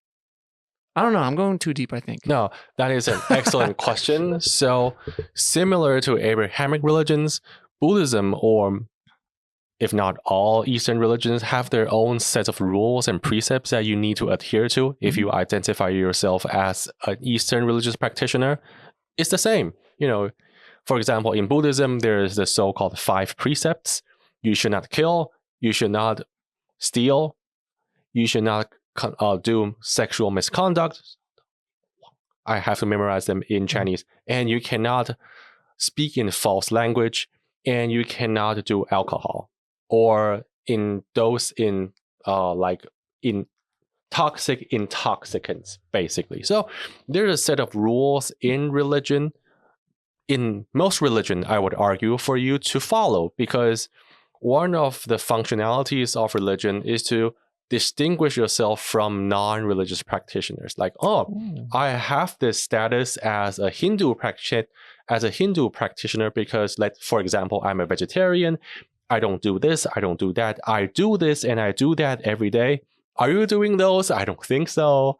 A: I don't know. I'm going too deep, I think.
B: No, that is an excellent question. So similar to Abrahamic religions, Buddhism, or if not all Eastern religions, have their own set of rules and precepts that you need to adhere to if you identify yourself as an Eastern religious practitioner. It's the same. For example, in Buddhism, there's the so-called 5 precepts. You should not kill. You should not steal. You should not do sexual misconduct. I have to memorize them in Chinese. And you cannot speak in false language. And you cannot do alcohol or indulge in toxic intoxicants, basically. So there's a set of rules in religion. In most religion, I would argue, for you to follow, because one of the functionalities of religion is to distinguish yourself from non-religious practitioners. Like, I have this status as a Hindu practitioner because, for example, I'm a vegetarian. I don't do this, I don't do that. I do this and I do that every day. Are you doing those? I don't think so.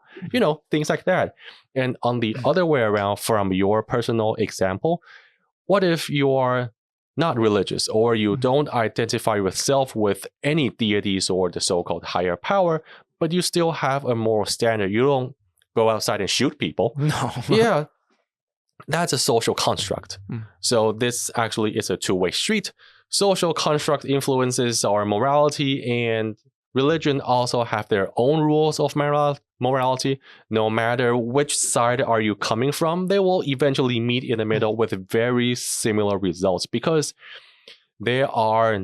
B: Things like that. And on the other way around, from your personal example, what if you are not religious, or you don't identify yourself with any deities or the so-called higher power, but you still have a moral standard? You don't go outside and shoot people.
A: No.
B: Yeah. That's a social construct. So this actually is a two-way street. Social construct influences our morality, and religion also have their own rules of morality. No matter which side are you coming from, they will eventually meet in the middle with very similar results, because they are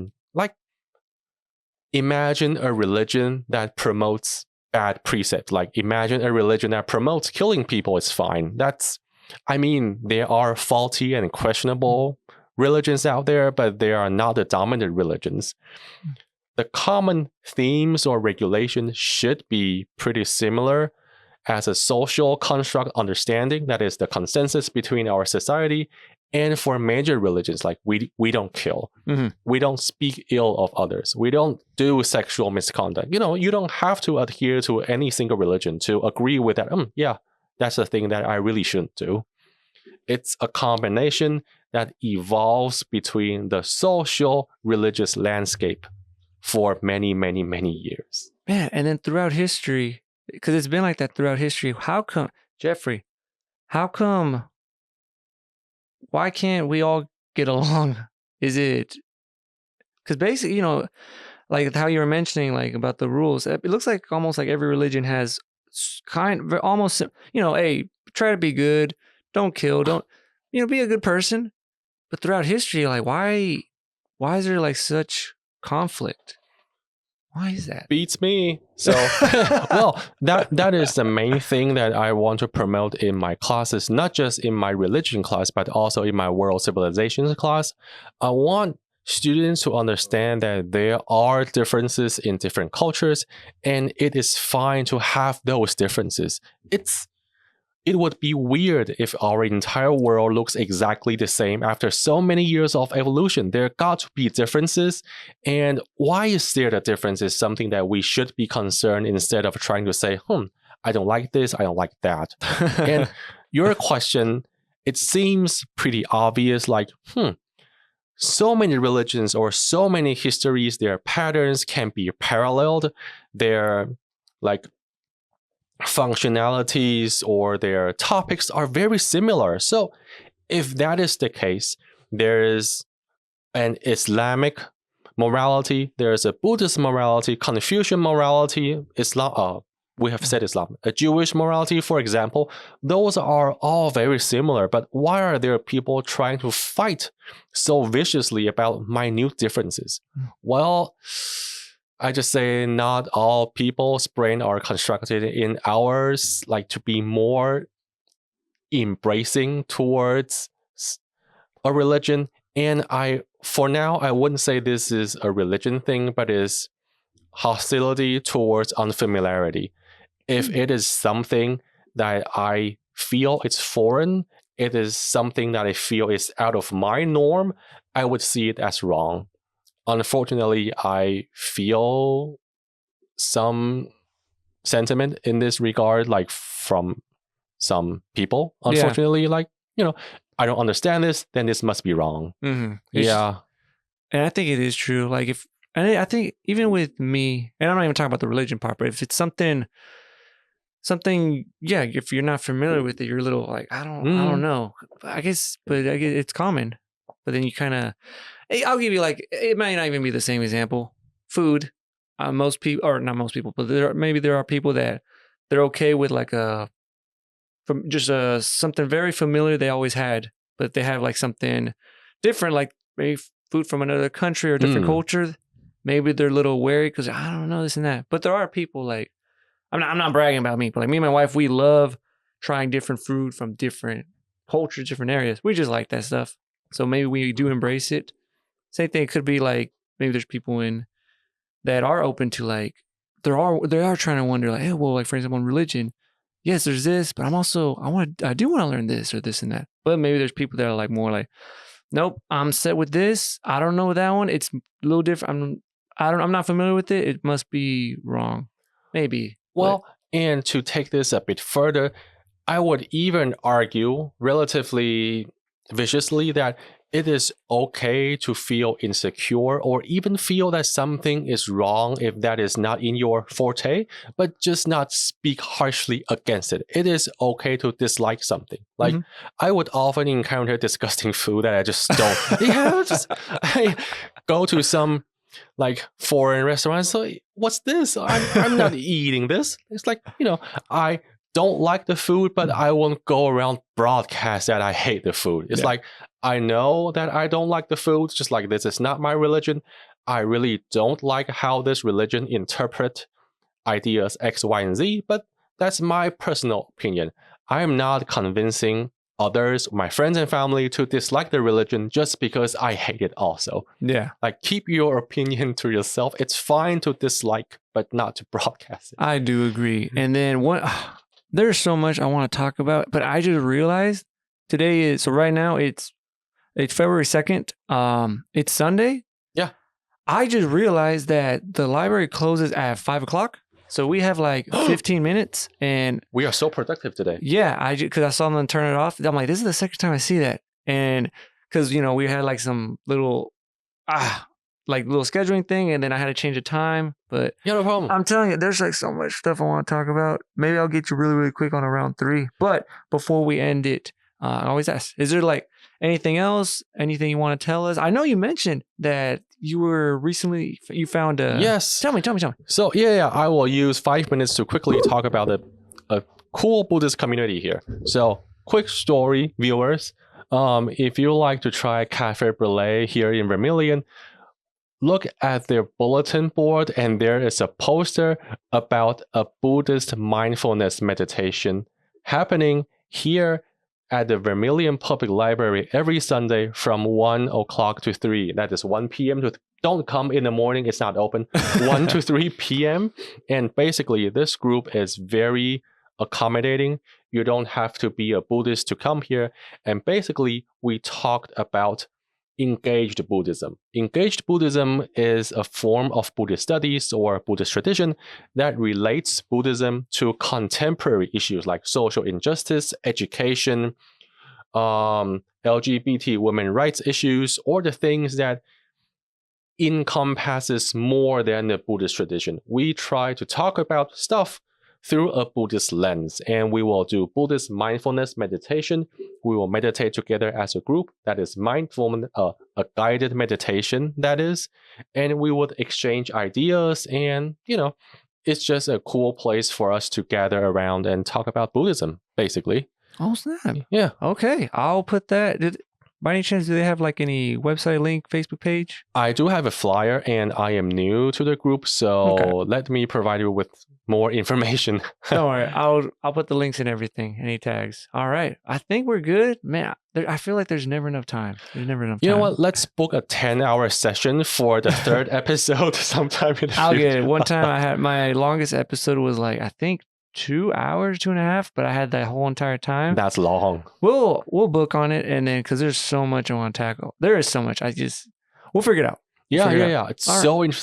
B: imagine a religion that promotes bad precepts. Imagine a religion that promotes killing people is fine. There are faulty and questionable religions out there, but they are not the dominant religions. The common themes or regulations should be pretty similar as a social construct understanding, that is the consensus between our society. And for major religions, we don't kill, we don't speak ill of others, we don't do sexual misconduct. You don't have to adhere to any single religion to agree with that. That's the thing that I really shouldn't do. It's a combination that evolves between the social religious landscape for many, many, many years.
A: Man, and then throughout history, because it's been like that throughout history, Jeffrey, why can't we all get along? Is it, because basically, like how you were mentioning, like about the rules, it looks like almost like every religion has almost, hey, try to be good, don't kill, don't, be a good person. But throughout history, like why is there like such conflict? Why is that?
B: Beats me. So, well, that is the main thing that I want to promote in my classes, not just in my religion class, but also in my world civilizations class. I want students to understand that there are differences in different cultures, and it is fine to have those differences. It would be weird if our entire world looks exactly the same after so many years of evolution. There got to be differences. And why is there a difference is something that we should be concerned, instead of trying to say, I don't like this, I don't like that. And your question, it seems pretty obvious, so many religions or so many histories, their patterns can be paralleled. Their like functionalities or their topics are very similar. So if that is the case, there is an Islamic morality, there's a Buddhist morality, Confucian morality, Islam. We have said Islam, a Jewish morality, for example. Those are all very similar, but why are there people trying to fight so viciously about minute differences? Well, I just say not all people's brain are constructed in ours, like to be more embracing towards a religion. And for now, I wouldn't say this is a religion thing, but is hostility towards unfamiliarity. If it is something that I feel it's foreign, it is something that I feel is out of my norm, I would see it as wrong. Unfortunately, I feel some sentiment in this regard, like from some people. Unfortunately, like, I don't understand this, then this must be wrong.
A: And I think it is true. Like I think even with me, and I'm not even talking about the religion part, but if it's something, if you're not familiar with it, you're a little like, I don't know. I guess it's common. But then you kind of, I'll give you like, it might not even be the same example. Food. Most people, or not most people, but there are people that they're okay with like something very familiar they always had, but they have like something different, like maybe food from another country or different culture. Maybe they're a little wary because I don't know this and that. But there are people like, I'm not bragging about me, but like me and my wife, we love trying different food from different cultures, different areas. We just like that stuff. So maybe we do embrace it. Same thing. It could be like maybe there's people that are open to like they are trying to wonder like, hey, well, like for example, in religion, yes, there's this, but I do want to learn this or this and that. But maybe there's people that are like more like, nope, I'm set with this. I don't know that one. It's a little different. I'm not familiar with it. It must be wrong. Maybe.
B: Well, and to take this a bit further, I would even argue relatively viciously that it is okay to feel insecure or even feel that something is wrong if that is not in your forte, but just not speak harshly against it. It is okay to dislike something. Like I would often encounter disgusting food that I just don't. I go to some like foreign restaurants. So what's this? I'm not eating this. It's like, I don't like the food, but I won't go around broadcast that I hate the food. It's like, I know that I don't like the food, just like this is not my religion. I really don't like how this religion interpret ideas X, Y, and Z, but that's my personal opinion. I am not convincing others, my friends and family, to dislike the religion just because I hate it also.
A: Yeah.
B: Like, keep your opinion to yourself. It's fine to dislike, but not to broadcast it.
A: I do agree. And then there's so much I want to talk about, but I just realized right now it's February 2nd. It's Sunday.
B: Yeah.
A: I just realized that the library closes at 5:00. So we have like 15 minutes and
B: we are so productive today.
A: Yeah. Because I saw them turn it off. I'm like, this is the second time I see that. And because, we had like some little scheduling thing, and then I had to change the time. But
B: yeah, no problem.
A: I'm telling you, there's like so much stuff I want to talk about. Maybe I'll get you really, really quick on around 3. But before we end it, I always ask, is there like anything else? Anything you want to tell us? I know you mentioned that you found a...
B: Yes.
A: Tell me.
B: So yeah, I will use 5 minutes to quickly talk about a cool Buddhist community here. So quick story, viewers. If you like to try Cafe Brulee here in Vermilion, look at their bulletin board, and there is a poster about a Buddhist mindfulness meditation happening here at the Vermilion Public Library every Sunday from 1 o'clock to 3. That is 1 p.m. Don't come in the morning, it's not open. 1 to 3 p.m. And basically, this group is very accommodating. You don't have to be a Buddhist to come here. And basically, we talked about engaged Buddhism. Engaged Buddhism is a form of Buddhist studies or Buddhist tradition that relates Buddhism to contemporary issues like social injustice, education, LGBT women rights issues, or the things that encompasses more than the Buddhist tradition. We try to talk about stuff through a Buddhist lens, and we will do Buddhist mindfulness meditation. We will meditate together as a group. That is mindfulness, a guided meditation, that is. And we would exchange ideas, and, it's just a cool place for us to gather around and talk about Buddhism, basically.
A: Oh, snap.
B: Yeah.
A: Okay. I'll put that. By any chance, do they have like any website link, Facebook page?
B: I do have a flyer, and I am new to the group, so let me provide you with more information.
A: Don't worry. I'll put the links and everything, any tags. All right. I think we're good. Man, I feel like there's never enough time. There's never enough time.
B: You know what? Let's book a 10-hour session for the third episode sometime in the future.
A: I'll get it. One time I had my longest episode was like, I think 2 hours, 2.5, but I had that whole entire time.
B: That's long.
A: We'll book on it, and then because there's so much I want to tackle. There is so much. We'll figure it out.
B: Yeah. It's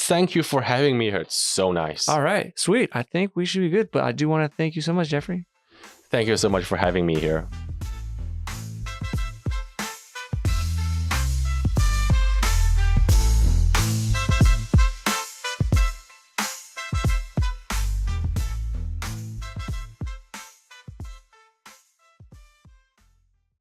B: thank you for having me here. It's so nice.
A: All right, sweet. I think we should be good, but I do want to thank you so much, Jeffrey.
B: Thank you so much for having me here.